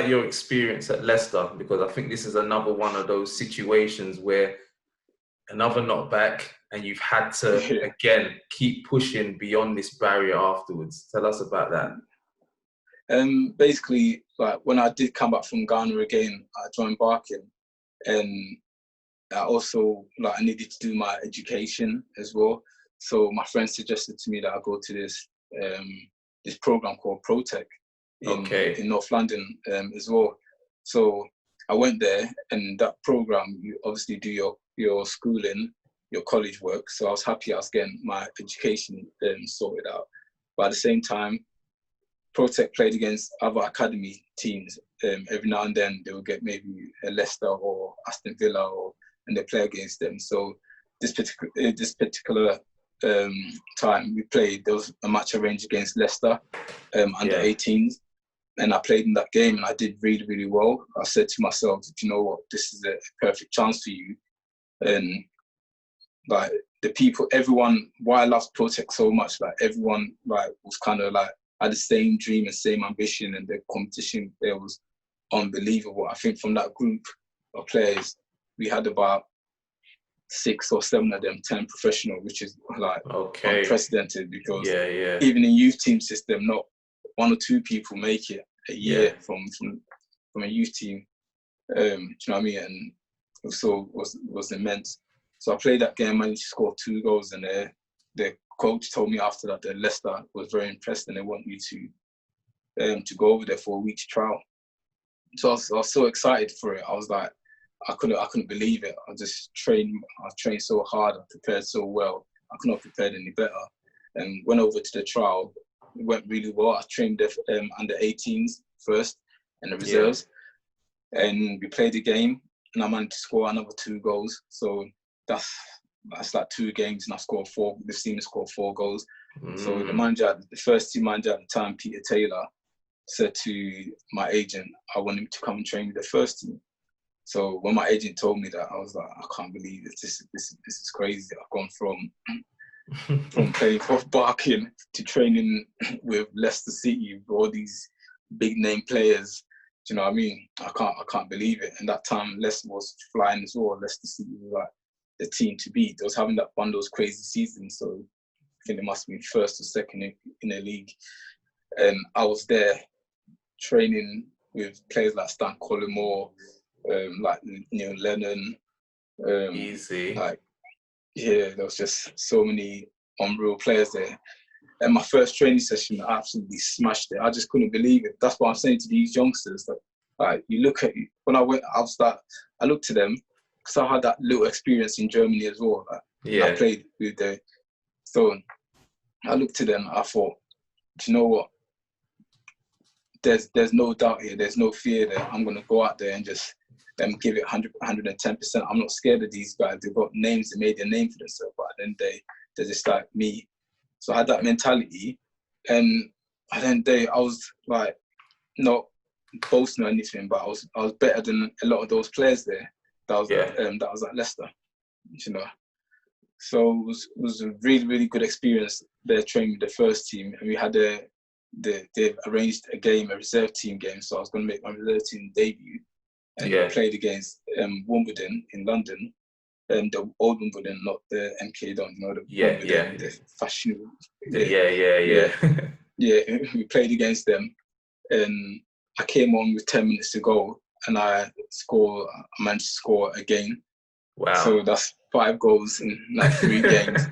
your experience at Leicester, because I think this is another one of those situations where another knockback, and you've had to again keep pushing beyond this barrier afterwards. Tell us about that. Basically, like, when I did come back from Ghana again, I joined Barking, and I also, like, I needed to do my education as well. So my friend suggested to me that I go to this program called ProTech in North London as well. So I went there, and that program, you obviously do your schooling, your college work. So I was happy I was getting my education sorted out. But at the same time, ProTech played against other academy teams. Every now and then they would get maybe a Leicester or Aston Villa, and they play against them. So this particular time we played, there was a match arranged against Leicester under 18s, and I played in that game, and I did really, really well. I said to myself, you know what, this is a perfect chance for you. And like, the people, everyone, why I loved ProTech so much, like, everyone, like, was kind of like had the same dream and same ambition, and the competition there was unbelievable. I think from that group of players, we had about 6 or 7 of them 10 professional, which is like unprecedented, because even in youth team system, not 1 or 2 people make it a year from a youth team. Do you know what I mean? And also was immense. So I played that game, managed to score 2 goals, and the coach told me after that that Leicester was very impressed, and they want me to go over there for a week's trial. So I was so excited for it. I was like, I couldn't believe it. I trained so hard, I prepared so well. I could not have prepared any better. And went over to the trial. It went really well. I trained the under 18s first, and the reserves. And we played the game, and I managed to score another 2 goals. So that's like 2 games, and I scored 4. The team scored 4 goals. So the first team manager at the time, Peter Taylor, said to my agent, I want him to come and train with the first team. So when my agent told me that, I was like, I can't believe it. This is crazy. I've gone from playing for Barking to training with Leicester City, with all these big name players. Do you know what I mean? I can't believe it. And that time, Leicester was flying as well. Leicester City was like the team to beat. They was having that one of those crazy seasons. So I think it must be first or second in the league. And I was there training with players like Stan Collymore, like Neil Lennon. Easy. Like, there was just so many unreal players there. And my first training session, I absolutely smashed it. I just couldn't believe it. That's what I'm saying to these youngsters. Like you look at it, when I went, I looked to them, because I had that little experience in Germany as well. I played with the. So I looked to them. I thought, do you know what? There's no doubt here. There's no fear there. I'm gonna go out there and just give it 100, 110%. I'm not scared of these guys. They've got names. They made their name for themselves. But then they're just like me. So I had that mentality, and then I was like, not boasting or anything, but I was better than a lot of those players there. That was at Leicester, you know. So it was a really, really good experience there training with the first team, and we had they arranged a reserve team game. So I was going to make my reserve team debut, and we played against Wimbledon in London. the old Wimbledon, not the MK Dons, the Wimbledon, the fashionable. Yeah, we played against them, and I came on with 10 minutes to go, and I managed to score again. Wow! So that's 5 goals in like 3 games.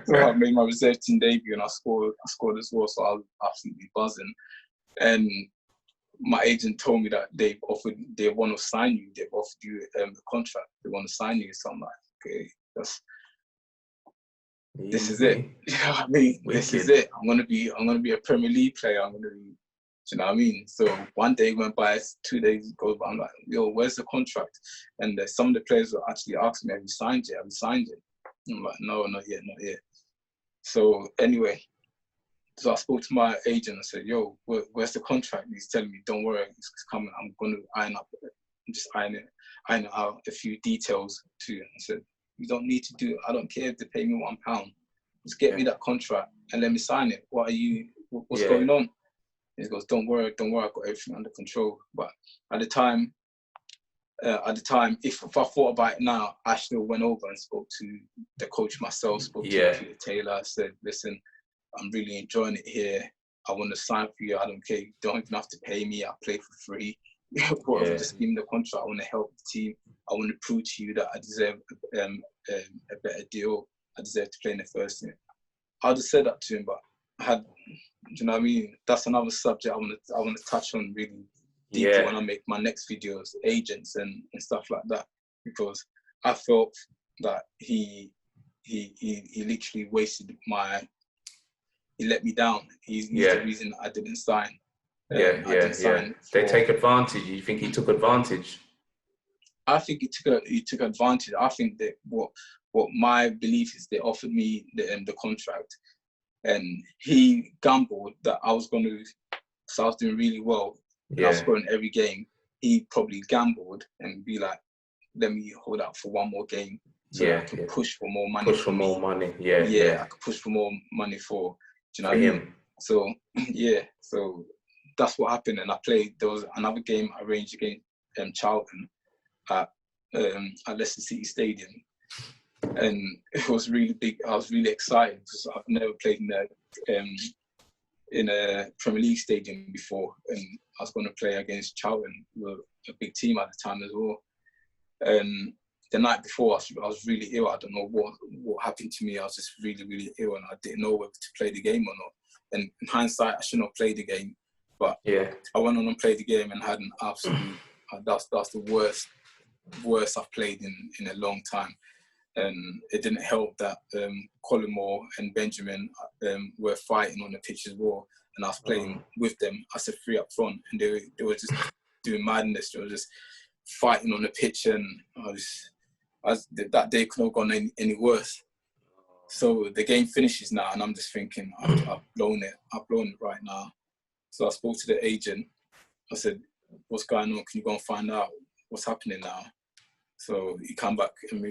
So I made my reserve team debut, and I scored as well. So I was absolutely buzzing, and my agent told me that they want to sign you. They've offered you a contract. They want to sign you. So I'm like, okay, this is it. You know what I mean? Wicked. This is it. I'm gonna be a Premier League player. Do you know what I mean? So one day went by, 2 days go by. I'm like, yo, where's the contract? And some of the players were actually asking me, have you signed it? I'm like, no, not yet. So anyway. So I spoke to my agent and said, yo, where's the contract? He's telling me, don't worry, it's coming. I'm going to iron out a few details too. I said, you don't need to do it. I don't care if they pay me £1. Just get me that contract and let me sign it. What's going on? He goes, don't worry, I've got everything under control. But at the time, if I thought about it now, I still went over and spoke to the coach myself, spoke to Peter Taylor. I said, listen, I'm really enjoying it here. I want to sign for you. I don't care. You don't even have to pay me. I'll play for free. Whatever, just give me the contract. I want to help the team. I want to prove to you that I deserve a better deal. I deserve to play in the first team. I'd have said that to him, but do you know what I mean? That's another subject I want to touch on really deeply when I make my next videos, agents and stuff like that, because I felt that he literally wasted he let me down. He's the reason I didn't sign. They take advantage. You think he took advantage? I think he took advantage. I think that what my belief is, they offered me the contract, and he gambled that I was going to, because I was doing really well, and I was scoring every game. He probably gambled and be like, let me hold out for one more game so that I can push for more money. I could push for more money for. Do you know what I mean? So so that's what happened, and I played. There was another game I arranged against Charlton at Leicester City Stadium, and it was really big. I was really excited because I've never played in a Premier League stadium before, and I was going to play against Charlton, a big team at the time as well. And the night before, I was really ill. I don't know what happened to me. I was just really, really ill, and I didn't know whether to play the game or not. And in hindsight, I shouldn't have played the game. But I went on and played the game and had an absolute... that's the worst I've played in a long time. And it didn't help that Colin Moore and Benjamin were fighting on the pitch as well. And I was playing with them as a three up front. And they were just doing madness. They were just fighting on the pitch, and that day couldn't have gone any worse. So the game finishes now, and I'm just thinking, I've blown it right now. So I spoke to the agent. I said, what's going on? Can you go and find out what's happening now? So he came back and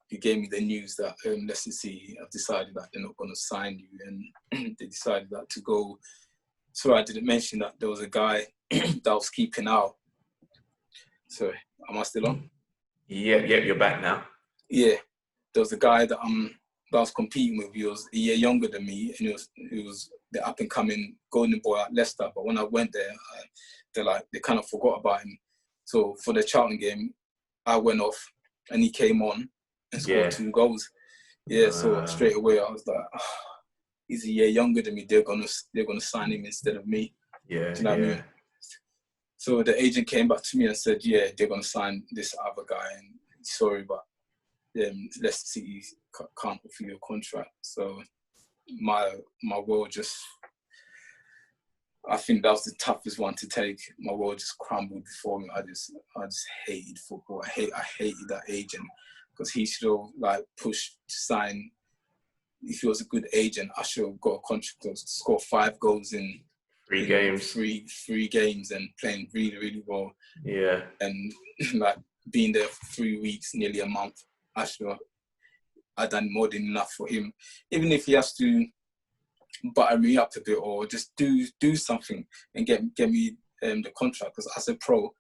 he gave me the news that Leicester City have decided that they're not going to sign you, and they decided that to go. So I didn't mention that there was a guy that was keeping out. So am I still on? Yeah, you're back now. Yeah, there was a guy that I was competing with. He was a year younger than me, and he was the up and coming golden boy at Leicester. But when I went there, they kind of forgot about him. So for the Charlton game, I went off, and he came on and scored 2 goals. So straight away I was like, he's a year younger than me. They're gonna sign him instead of me. Do you know what I mean? So the agent came back to me and said, they're going to sign this other guy, and sorry, but Leicester City can't offer you a contract. So my world just, I think that was the toughest one to take. My world just crumbled before me. I just hated football. I hated that agent, because he should have pushed to sign. If he was a good agent, I should have got a contract to score 5 goals in 3 games. Three games, and playing really, really well. Yeah. And being there for 3 weeks, nearly a month, I've done more than enough for him. Even if he has to butter me up a bit, or just do something and get me the contract. Because as a pro,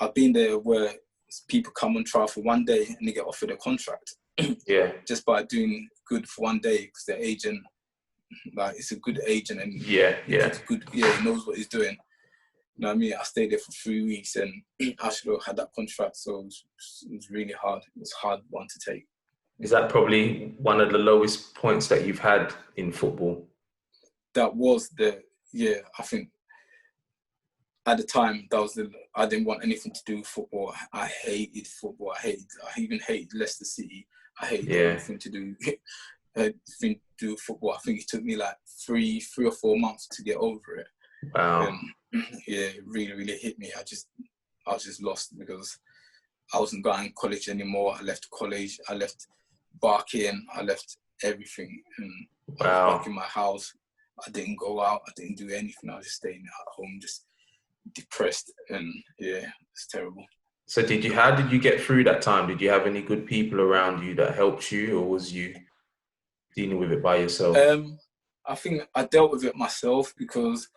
I've been there where people come on trial for 1 day and they get offered a contract. Yeah. Just by doing good for 1 day, because their agent, like, it's a good agent, and it's good. Yeah, he knows what he's doing. You know what I mean? I stayed there for 3 weeks, and I should have had that contract. So it was really hard. It was a hard one to take. Is that probably one of the lowest points that you've had in football? That was I think at the time, I didn't want anything to do with football. I hated football. I even hated Leicester City. I hated everything to do with football. I think it took me like three or 4 months to get over it. Wow. It really, really hit me. I was just lost, because I wasn't going to college anymore. I left college. I left Barking. I left everything. And I was back in my house. I didn't go out. I didn't do anything. I was just staying at home, just depressed. And it's terrible. So how did you get through that time? Did you have any good people around you that helped you, or was you dealing with it by yourself? I think I dealt with it myself, because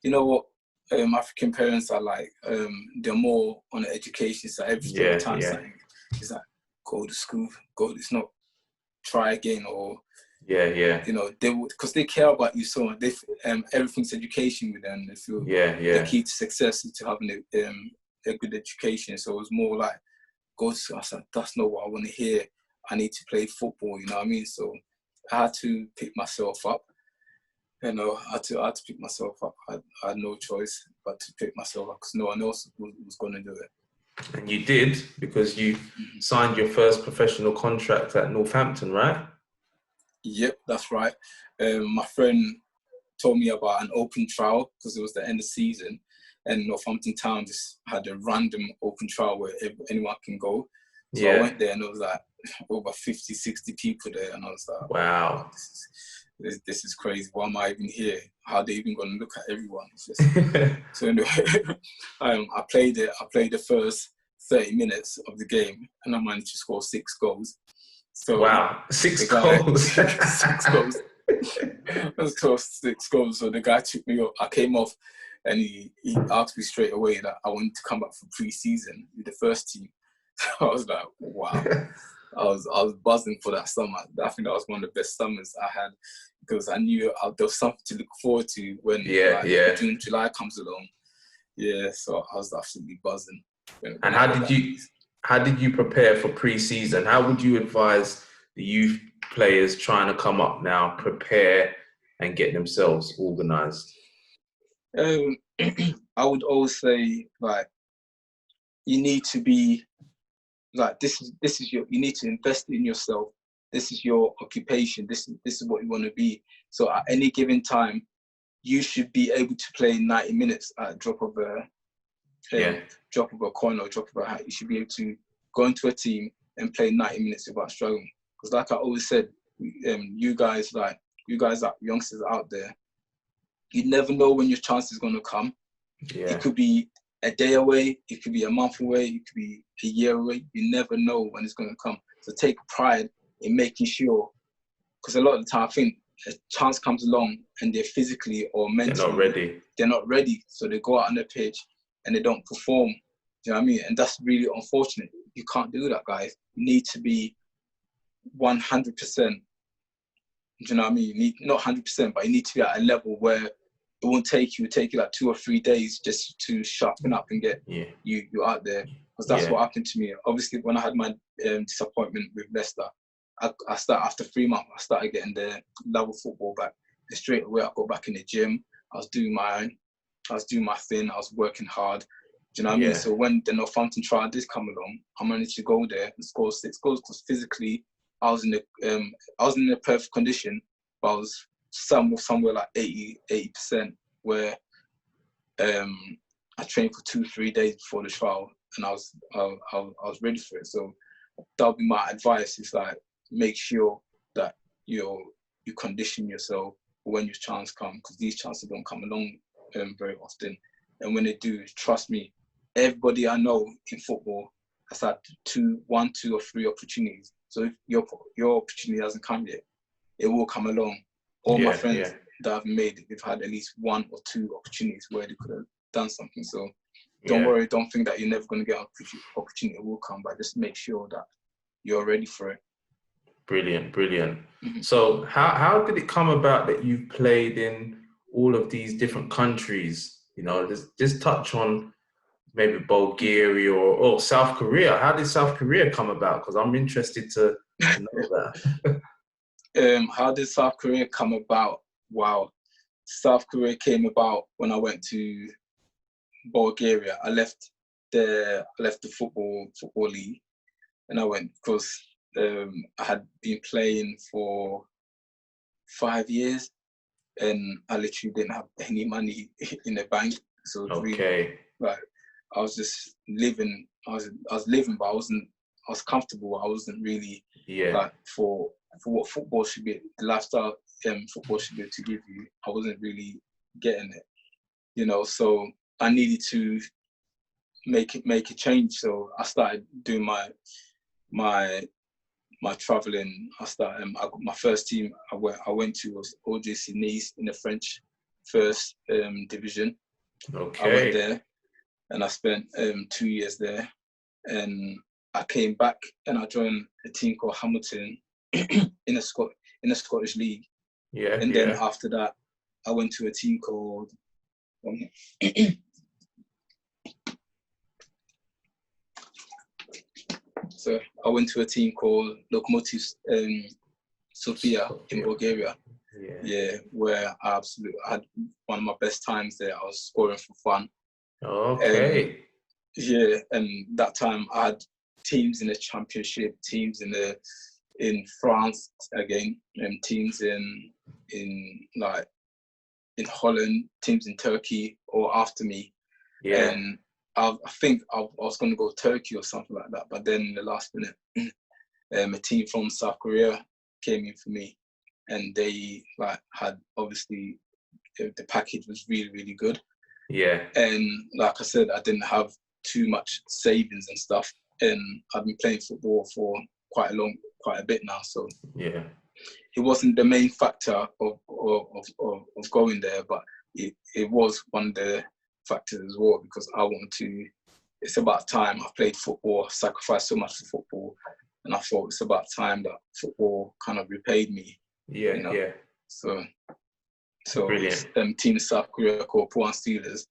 you know what African parents are like. They're more on the education side. Every single time saying, it's like, go to school, it's not try again, or you know, they would, because they care about you so much. They everything's education with them. They feel the key to success is to having a good education. So it was more like, go to school. I said, that's not what I want to hear. I need to play football. You know what I mean? So I had to pick myself up. You know, I had to pick myself up. I had no choice but to pick myself up, because no one else was going to do it. And you did, because you signed your first professional contract at Northampton, right? Yep, that's right. My friend told me about an open trial, because it was the end of season, and Northampton Town just had a random open trial where anyone can go. So I went there, and there was like over 50, 60 people there, and I was like, wow, this is crazy. Why am I even here? How are they even going to look at everyone? It's just... So anyway, I played the first 30 minutes of the game, and I managed to score 6 goals. So wow, 6 goals. 6 goals. I scored 6 goals. So the guy took me up. I came off, and he asked me straight away that I wanted to come back for pre-season with the first team. So I was like, wow. I was buzzing for that summer. I think that was one of the best summers I had, because I knew there was something to look forward to when June, July comes along. Yeah, so I was absolutely buzzing. And how did you prepare for pre-season? How would you advise the youth players trying to come up now prepare and get themselves organised? I would always say, like, you need to be like, this is you need to invest in yourself. This is your occupation. This is what you want to be. So at any given time, you should be able to play 90 minutes at a drop of a coin or drop of a hat. You should be able to go into a team and play 90 minutes without struggling. Because like I always said, you guys youngsters out there, you never know when your chance is going to come. It could be a day away, it could be a month away, it could be a year away. You never know when it's going to come. So take pride in making sure, because a lot of the time I think a chance comes along and they're physically or mentally they're not ready. So they go out on the pitch and they don't perform. Do you know what I mean? And that's really unfortunate. You can't do that, guys. You need to be 100%. Do you know what I mean? You need, not 100%, but you need to be at a level where it won't take you like 2 or 3 days just to sharpen up and get you out there. Because that's what happened to me. Obviously, when I had my disappointment with Leicester, I started after 3 months. I started getting the level football back. And straight away, I got back in the gym. I was doing my thing. I was working hard. Do you know what I mean? So when the Northampton trial did come along, I managed to go there and score 6 goals, because physically I was in the perfect condition, but I was somewhere like 80%, where I trained for 2-3 days before the trial, and I was ready for it. So that would be my advice: is like, make sure that you condition yourself for when your chance comes, because these chances don't come along very often. And when they do, trust me, everybody I know in football has had 1, 2 or 3 opportunities. So if your opportunity hasn't come yet, it will come along. All my friends that I've made, they've had at least 1 or 2 opportunities where they could have done something. So don't worry, don't think that you're never going to get an opportunity. It will come, but just make sure that you're ready for it. Brilliant. So how did it come about that you've played in all of these different countries? You know, just touch on maybe Bulgaria or South Korea. How did South Korea come about? Because I'm interested to know that. How did South Korea come about? Wow. South Korea came about when I went to Bulgaria. I left the football league, and I went because I had been playing for 5 years, and I literally didn't have any money in the bank. So it was really, like, I was just living. I was living, but I was comfortable. I wasn't really like for what football should be, the lifestyle football should be able to give you. I wasn't really getting it, you know. So I needed to make a change. So I started doing my traveling. I got my first team I went to was OGC Nice in the French first division. I went there and I spent 2 years there, and I came back and I joined a team called Hamilton in the Scottish League. And then after that, I went to a team called so I went to a team called Lokomotiv Sofia in Bulgaria. Where I had one of my best times there. I was scoring for fun. And that time I had teams in the championship, teams in France again, and teams in Holland, teams in Turkey or after me. And I think I was going to go Turkey or something like that, but then in the last minute, a team from South Korea came in for me, and they had obviously the package was really, really good. And like I said, I didn't have too much savings and stuff, and I've been playing football for quite a bit now. So it wasn't the main factor of going there, but it was one of the factors as well, because I wanted to. It's about time. I've played football, sacrificed so much for football, and I thought it's about time that football kind of repaid me. So team in South Korea called Puan Steelers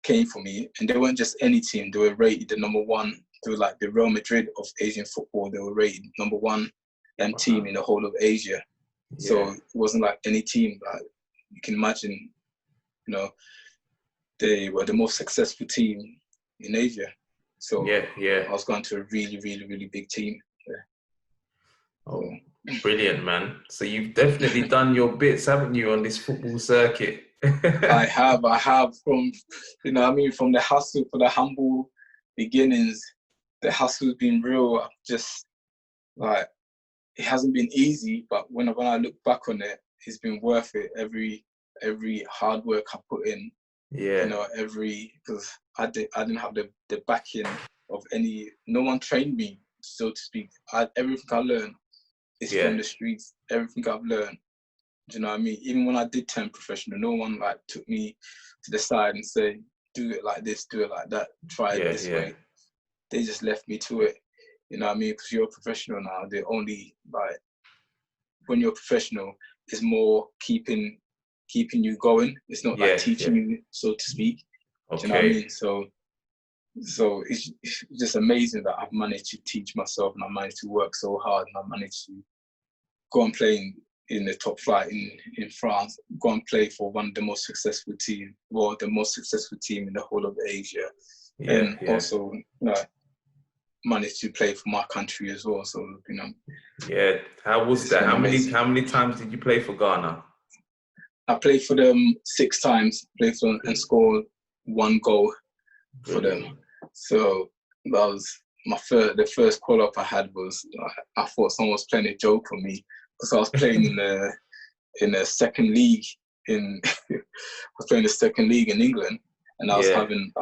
came for me, and they weren't just any team. They were rated the number one. They were like the Real Madrid of Asian football. They were rated number one team in the whole of Asia. So it wasn't like any team. Like you can imagine, you know, they were the most successful team in Asia. So I was going to a really, really, really big team. Brilliant, man. So you've definitely done your bits, haven't you, on this football circuit? I have from the hustle, for the humble beginnings. The hustle's been real. I've just it hasn't been easy, but when I look back on it, it's been worth it. Every hard work I put in, you know, because I didn't have the backing of no one trained me, so to speak. Everything I learned is from the streets. Everything I've learned, do you know what I mean? Even when I did turn professional, no one took me to the side and said, do it like this, do it like that, try it this way. They just left me to it, you know what I mean? Because you're a professional now. They only, when you're a professional, it's more keeping you going. It's not teaching you, so to speak. Do you know what I mean? So it's just amazing that I've managed to teach myself, and I managed to work so hard, and I managed to go and play in the top flight in France, go and play for one of the most successful team, the most successful team in the whole of Asia. Also, managed to play for my country as well. So, you know. How was that? How many times did you play for Ghana? I played for them 6 times, played for them and scored 1 goal for them. So that was the first call up I had was, I thought someone was playing a joke on me, because I was playing in the second league in England, and I was having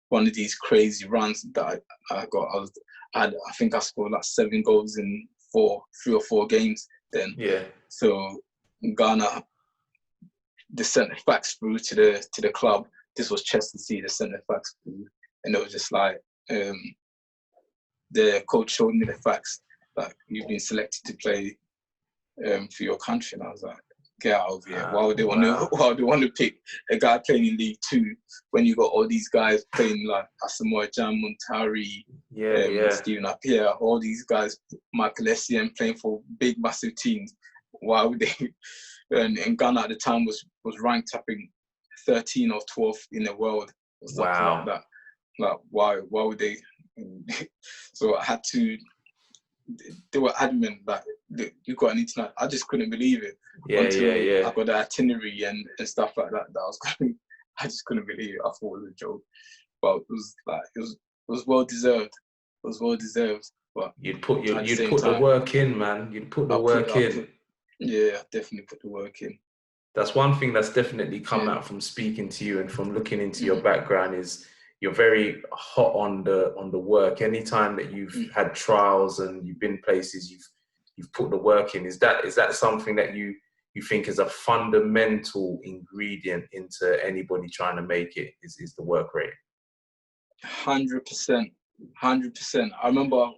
one of these crazy runs that I got. I think I scored 7 goals in 3 or 4 games then. So Ghana, they sent the fax through to the club this was Chester C, the centre facts, and it was just like the coach showed me the facts, like you've been selected to play for your country, and I was like, get out of here. Why would they want to? Why would they want to pick a guy playing in League Two when you got all these guys playing like Asamoah, Jan Montari, Stephen Appiah, all these guys, Michael Essien playing for big, massive teams? Why would they? And Ghana at the time was ranked, I think, 13 or 12th in the world or something like that. Like, why would they? So I had to. They were adamant that you got an internet. I just couldn't believe it until I got the itinerary and stuff like that. I just couldn't believe it. I thought it was a joke, but it was well deserved. It was well deserved. But you'd put the work in, man. You'd put the work in. Yeah, definitely put the work in. That's one thing that's definitely come out from speaking to you and from looking into your background is you're very hot on the work. Anytime that you've had trials and you've been places, you've put the work in. Is that something that you think is a fundamental ingredient into anybody trying to make it? Is the work rate? 100%. I remember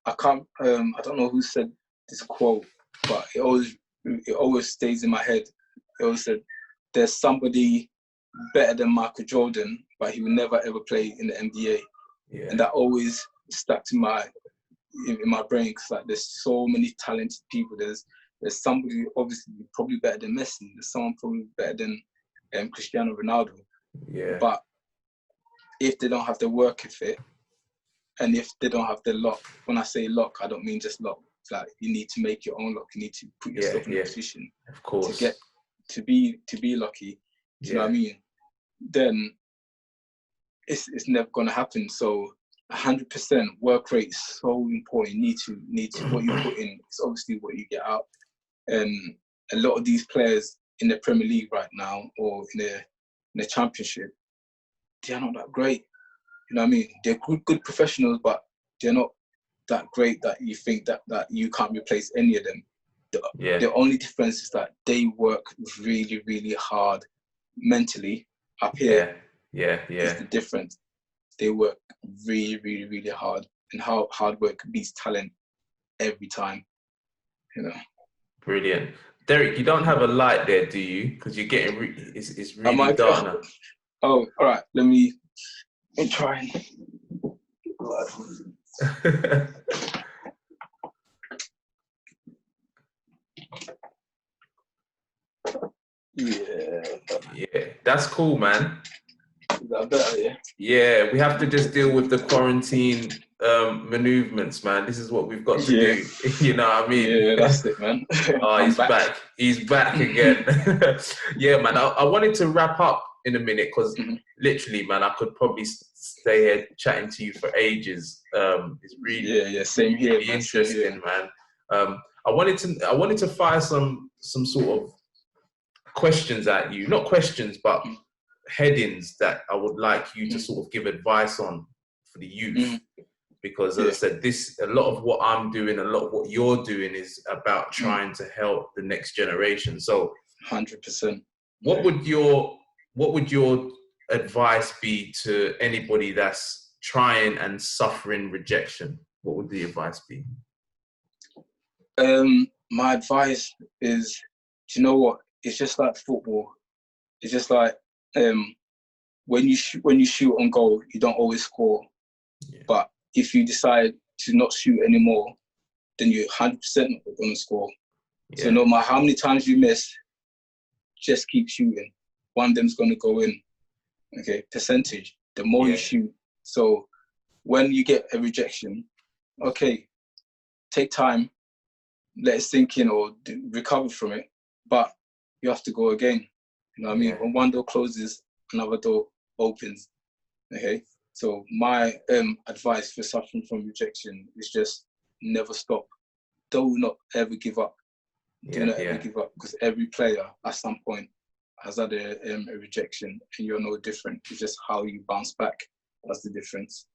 I can't I don't know who said this quote, but it always stays in my head. It always said, "There's somebody better than Michael Jordan, but he will never ever play in the NBA." Yeah. And that always stuck to in my brain, because like there's so many talented people. There's somebody obviously probably better than Messi. There's someone probably better than Cristiano Ronaldo. Yeah. But if they don't have the work ethic, and if they don't have the luck, when I say luck, I don't mean just luck. It's like you need to make your own luck. You need to put yourself in a position, of course, to be lucky. Do you know what I mean? Then it's never gonna happen. So 100% work rate is so important. You need to what you put in is obviously what you get out. And a lot of these players in the Premier League right now, or in the Championship, they are not that great. You know what I mean? They're good professionals, but they're not that great that you think that you can't replace any of them. The only difference is that they work really, really hard mentally. Up here, is the difference. They work really, really, really hard, and how hard work beats talent every time. You know. Brilliant, Derek. You don't have a light there, do you? Because you're getting it's really dark now. Oh, all right. Let me try. Yeah, that's cool, man. Is that better? Yeah, we have to just deal with the quarantine maneuvers, man. This is what we've got to do. You know what I mean? Yeah, that's it, man. Oh, he's back. He's back again. Yeah, man. I wanted to wrap up in a minute because literally, man, I could probably stay here chatting to you for ages. It's really same here, really interesting, man. I wanted to fire some sort of questions at you. Not questions, but headings that I would like you to sort of give advice on for the youth. Because as I said, a lot of what I'm doing, a lot of what you're doing is about trying to help the next generation. So 100%. What would your advice be to anybody that's trying and suffering rejection? What would the advice be? My advice is, do you know what? It's just like football. It's just like when you shoot on goal, you don't always score. Yeah. But if you decide to not shoot anymore, then you're 100% not going to score. Yeah. So no matter how many times you miss, just keep shooting. One of them's going to go in. Okay, percentage. The more you shoot. So when you get a rejection, okay, take time, let it sink in or recover from it. But you have to go again. You know what I mean? Yeah. When one door closes, another door opens. Okay? So my advice for suffering from rejection is just never stop. Do not ever give up. Do not ever give up, because every player at some point has had a rejection, and you're no different. It's just how you bounce back. That's the difference.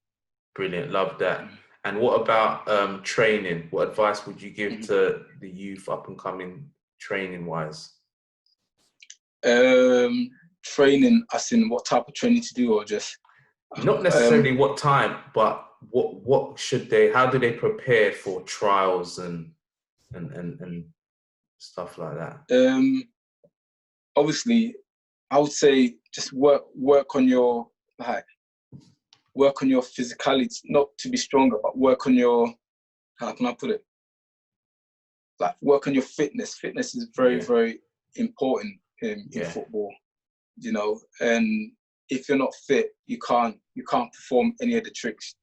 Brilliant. Love that. And what about training? What advice would you give to the youth up and coming training wise? training, as in what type of training to do, or just not necessarily what time, but what should they? How do they prepare for trials and stuff like that? Obviously, I would say just work on your physicality, not to be stronger, but work on your, how can I put it? Like, work on your fitness. Fitness is very, very important in football, you know. And if you're not fit, you can't perform any of the tricks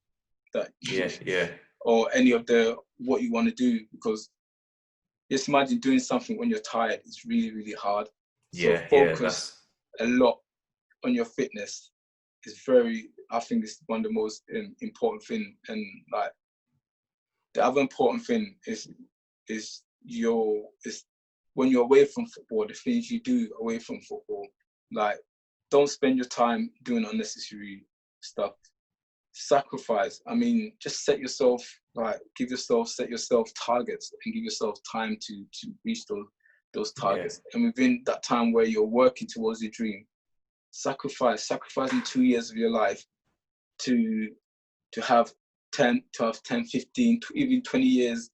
that or any of the what you want to do, because just imagine doing something when you're tired. It's really, really hard. So focus a lot on your fitness. I think it's one of the most important thing. And like, the other important thing is when you're away from football, the things you do away from football. Like, don't spend your time doing unnecessary stuff. Sacrifice. I mean, just set yourself targets and give yourself time to reach those targets. And within that time where you're working towards your dream, sacrificing 2 years of your life to have 10, 15, even 20 years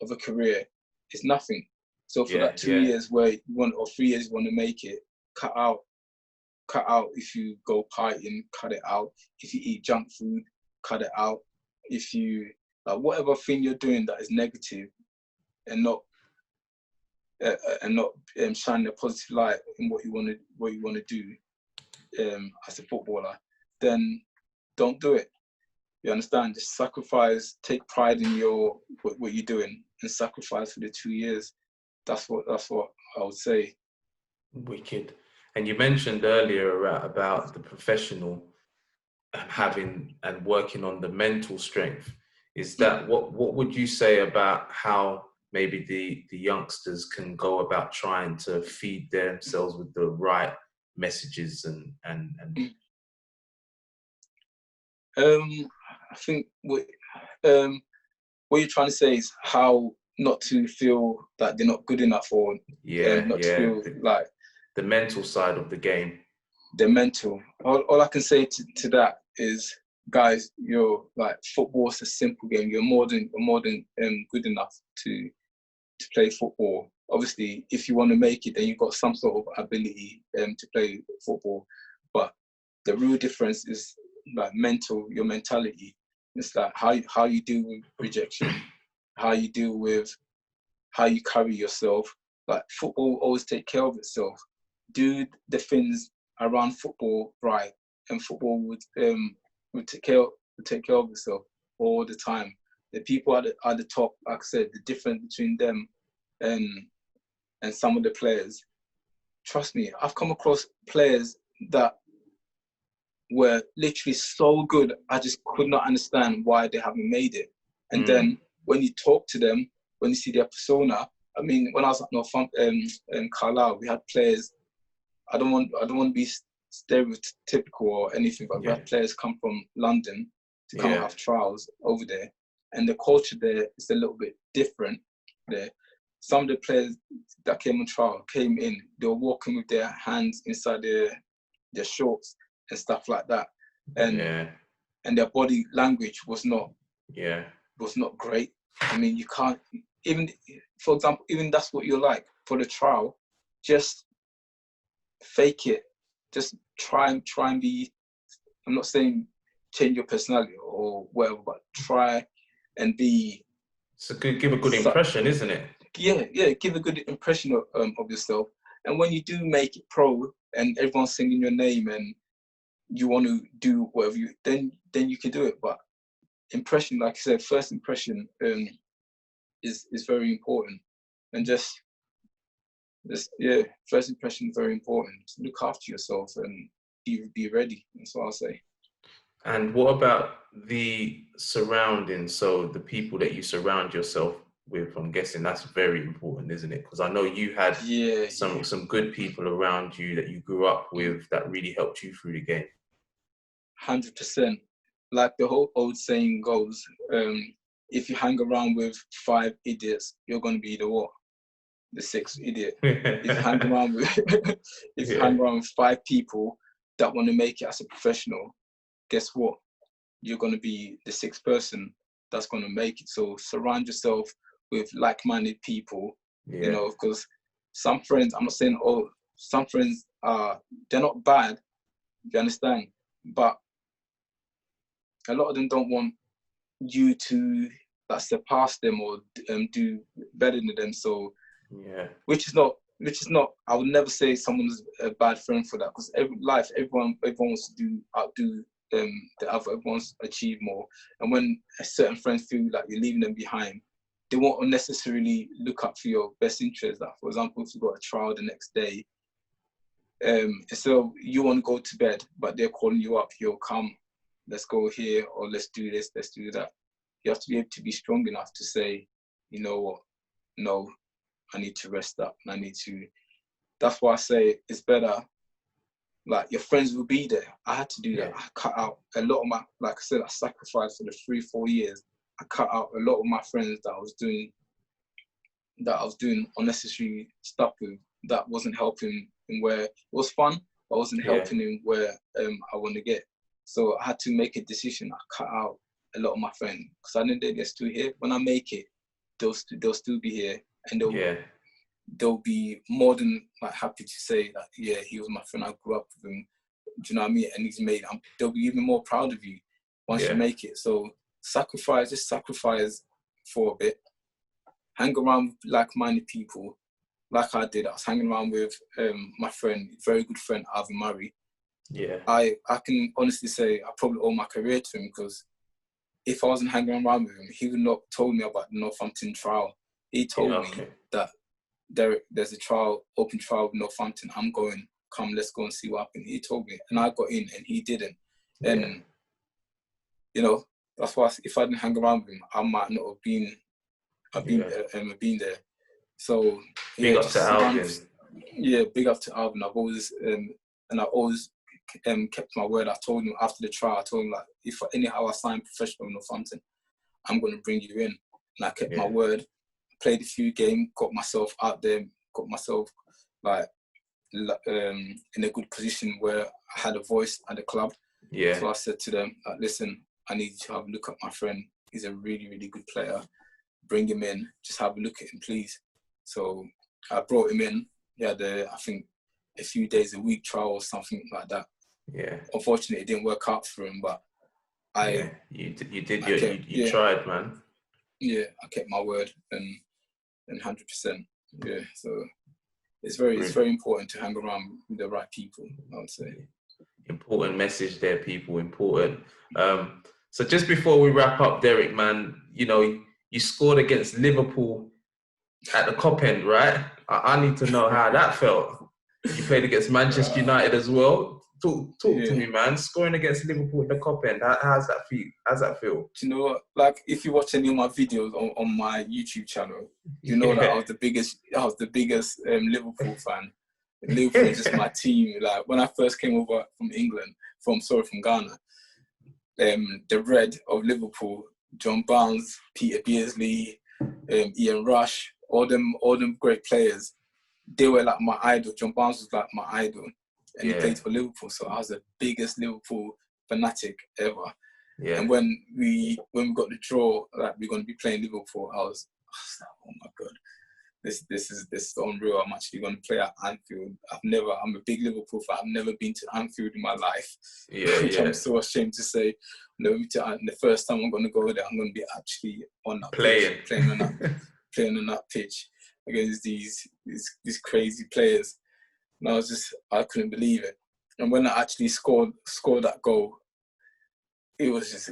of a career is nothing. So for that 2 years where you want, or 3 years you want to make it, cut out if you go partying, cut it out. If you eat junk food, cut it out. If you, whatever thing you're doing that is negative and not shining a positive light in what you want to do as a footballer, then don't do it. You understand? Just sacrifice, take pride in what you're doing, and sacrifice for the 2 years. That's what I would say. Wicked. And you mentioned earlier about the professional having and working on the mental strength. Is that what would you say about how maybe the youngsters can go about trying to feed themselves with the right messages and I think what you're trying to say is how not to feel that they're not good enough, or not to feel like the mental side of the game. The mental. All I can say to that is, guys, you're like, football's a simple game. You're more than good enough to play football. Obviously, if you want to make it, then you've got some sort of ability to play football. But the real difference is like your mentality. It's like how you deal with rejection, how you deal with how you carry yourself. Like, football always take care of itself. Do the things around football right, and football would take care of itself all the time. The people at the top, like I said, the difference between them and some of the players. Trust me, I've come across players that were literally so good, I just could not understand why they haven't made it. And then when you talk to them, when you see their persona, I mean, when I was at Northampton and Carlisle, we had players. I don't want to be stereotypical or anything, but we had players come from London to come have trials over there, and the culture there is a little bit different there. Some of the players that came on trial came in, they were walking with their hands inside their shorts and stuff like that, and their body language was not great. I mean, you can't, even, for example, even that's what you're like for the trial, just fake it. Just try and be, I'm not saying change your personality or whatever, but try and be. Give a good impression, isn't it? Yeah, give a good impression of yourself. And when you do make it pro and everyone's singing your name and you want to do whatever then you can do it. But impression, like I said, first impression is very important. And first impression is very important. Look after yourself and be ready. That's what I'll say. And what about the surroundings? So the people that you surround yourself with, I'm guessing that's very important, isn't it? Because I know you had some good people around you that you grew up with that really helped you through the game. 100%. Like the whole old saying goes, if you hang around with 5 idiots, you're going to be the what? the sixth idiot. If you hang around with, if you hang around with 5 people that want to make it as a professional, guess what? You're going to be the 6th person that's going to make it. So surround yourself with like-minded people, you know, because some friends, I'm not saying all, some friends are, they're not bad, you understand? But a lot of them don't want you to surpass them or do better than them. So, which is not. I would never say someone's a bad friend for that, because everyone wants to outdo the other. Everyone wants to achieve more. And when certain friends feel like you're leaving them behind, they won't necessarily look up for your best interest. Like, for example, if you've got a trial the next day, so you want to go to bed, but they're calling you up. You'll come. Let's go here, or let's do this. Let's do that. You have to be able to be strong enough to say, you know what, no, I need to rest up, and I need to. That's why I say it's better. Like, your friends will be there. I had to do that. I cut out a lot of my, like I said, I sacrificed for the 3-4 years. I cut out a lot of my friends that I was doing unnecessary stuff with, that wasn't helping in where it was fun, but wasn't helping in where I want to get. So I had to make a decision. I cut out a lot of my friends, because I know they're still here. When I make it, they'll still be here, and they'll be more than like happy to say that, yeah, he was my friend, I grew up with him. Do you know what I mean? And he's made. They'll be even more proud of you once you make it. So just sacrifice for a bit. Hang around with like-minded people, like I did. I was hanging around with my friend, very good friend, Arvin Murray. Yeah. I can honestly say I probably owe my career to him, because if I wasn't hanging around with him, he would not told me about the Northampton trial. He told me that there's a trial, open trial with Northampton. I'm going, come, let's go and see what happened. He told me, and I got in, and he didn't. And, you know, that's why if I didn't hang around with him, I might not have been, been there. So, big up to Alvin. Yeah, big up to Alvin. I've always, and I always kept my word. I told him after the trial, I told him, like, if anyhow I sign professional in Northampton, I'm going to bring you in. And I kept my word. Played a few games, got myself out there, got myself like in a good position where I had a voice at the club. Yeah. So I said to them, like, listen, I need you to have a look at my friend. He's a really, really good player. Bring him in. Just have a look at him, please. So I brought him in. He had I think a few days a week trial or something like that. Yeah. Unfortunately, it didn't work out for him, but you tried, man. Yeah, I kept my word and 100%. Yeah, so it's very important to hang around with the right people, I would say. Important message there, people. Important. So just before we wrap up, Derek, man, you know, you scored against Liverpool at the KOP end, right? I need to know how that felt. You played against Manchester United as well. Talk to me, man. Scoring against Liverpool at the KOP end. How's that feel? How's that feel? Do you know what? Like, if you watch any of my videos on my YouTube channel, you know that I was the biggest Liverpool fan. Liverpool is just my team. Like, when I first came over from England, from Ghana, the red of Liverpool, John Barnes, Peter Beardsley, Ian Rush, all them great players, they were like my idol. John Barnes was like my idol, and he played for Liverpool, so I was the biggest Liverpool fanatic ever. Yeah. And when we got the draw, like, we're going to be playing Liverpool, I was like, oh my God, this is unreal. I'm actually going to play at Anfield. I'm a big Liverpool fan. I've never been to Anfield in my life. Which I'm so ashamed to say. The first time I'm going to go there, I'm going to be actually on that pitch, playing on that pitch against these crazy players. And I couldn't believe it. And when I actually scored that goal, it was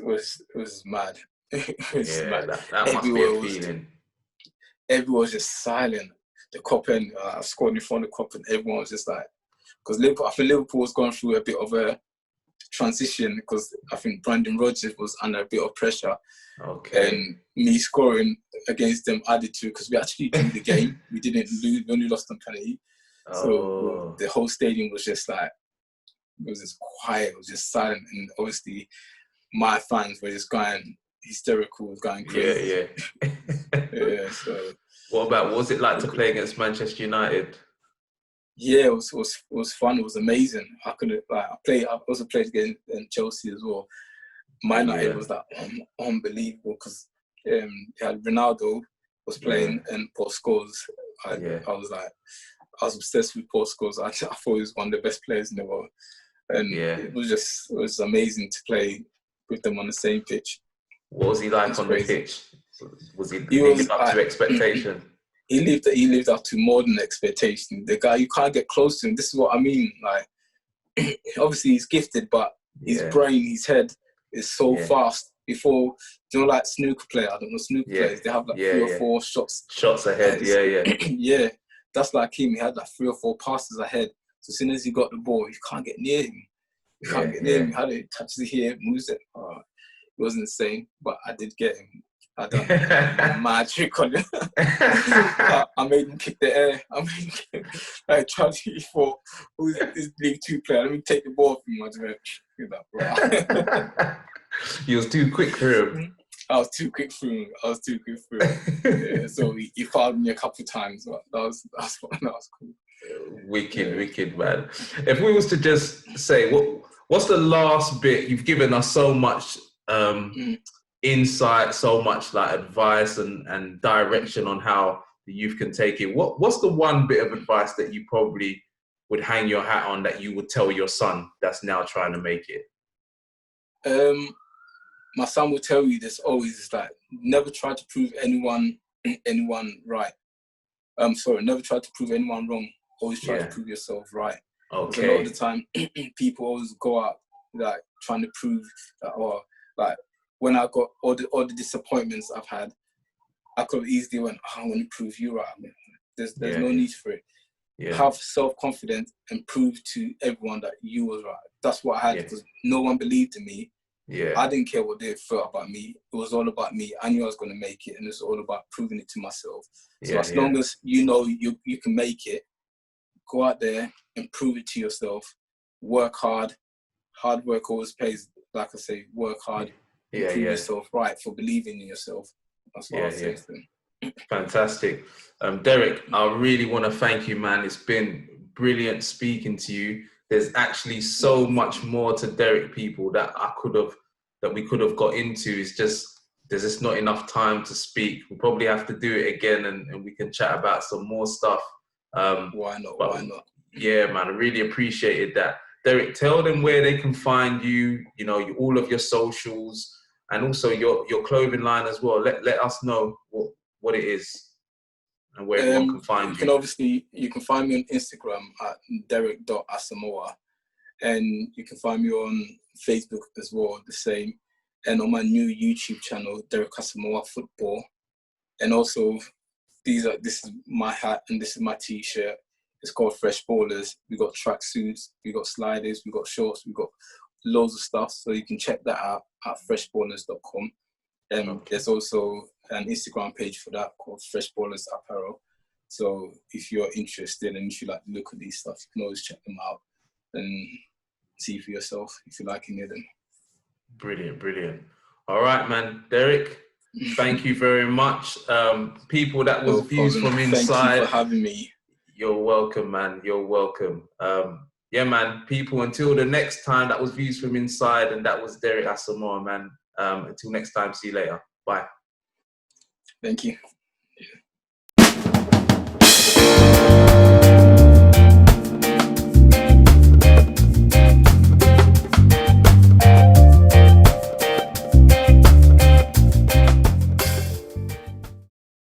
mad. It was mad. That must be a feeling. Everyone was just silent. The KOP end, I scored in front of the KOP, and everyone was just like, because I think Liverpool was going through a bit of a transition, because I think Brendan Rodgers was under a bit of pressure. Okay. And me scoring against them added to, because we actually drew the game. We didn't lose. We only lost on penalty. So the whole stadium was just like, it was just quiet. It was just silent, and obviously my fans were just going hysterical, going crazy. Yeah. So What was it like to play against Manchester United? Yeah, it was fun. It was amazing. I also played against Chelsea as well. Man United was like unbelievable because they had Ronaldo was playing and Paul Scholes. I was obsessed with Paul Scholes. I thought he was one of the best players in the world, and it was amazing to play with them on the same pitch. What was he like on the pitch? Was he living up to expectation? He lived up to more than expectation. The guy, you can't get close to him. This is what I mean. Like, obviously he's gifted, but his brain, his head is so fast. Before, like snooker player, I don't know, snooker players, they have like 3 or 4 shots ahead. Yeah, that's like him. He had like 3 or 4 passes ahead. So as soon as he got the ball, you can't get near him. You can't get near him. How he touches it here, moves it. It was insane, but I did get him. I done a mad trick on him. I made him kick the air. I tried to for who's this League 2 player. Let me take the ball from him. I just went, bro. You was too quick for him. I was too quick for him. Yeah, so he fouled me a couple of times, but that was cool. Wicked, man. If we was to just say, what's the last bit? You've given us so much insight, so much like advice and direction on how the youth can take it. What's the one bit of advice that you probably would hang your hat on that you would tell your son that's now trying to make it? My son will tell you this always, is like, never try to prove anyone right. Never try to prove anyone wrong. Always try to prove yourself right. Okay. A lot of the time, people always go out like trying to prove that, or like when I got all the disappointments I've had, I could have easily went, I want to prove you right. I mean, there's no need for it. Yeah. Have self-confidence and prove to everyone that you was right. That's what I had because no one believed in me. Yeah. I didn't care what they felt about me. It was all about me. I knew I was going to make it, and it's all about proving it to myself. So as long as you know you can make it, go out there and prove it to yourself. Work hard. Hard work always pays. Like I say, work hard. Prove yourself right for believing in yourself. That's what I'll say to them. Fantastic. Derek, I really want to thank you, man. It's been brilliant speaking to you. There's actually so much more to Derek, people, that we could have got into. It's just, there's just not enough time to speak. We'll probably have to do it again and we can chat about some more stuff. Why not? Yeah, man, I really appreciated that. Derek, tell them where they can find you, all of your socials, and also your clothing line as well. Let us know what it is and where everyone can find you. You can find me on Instagram at derek.asamoah, and you can find me on Facebook as well, the same, and on my new YouTube channel, Derek Asamoah Football. And also, this is my hat and this is my T-shirt. It's called Fresh Ballers. We got tracksuits, we got sliders, we got shorts, we got loads of stuff. So you can check that out at freshballers.com. There's also an Instagram page for that called Fresh Ballers Apparel. So if you're interested and if you like to look at these stuff, you can always check them out and see for yourself if you like any of them. Brilliant. All right, man. Derek, thank you very much. People, that was Views from Inside. Thank you for having me. You're welcome, man. You're welcome. Yeah, man. People, until the next time, that was Views from Inside, and that was Derek Asamoah, man. Until next time, see you later. Bye. Thank you.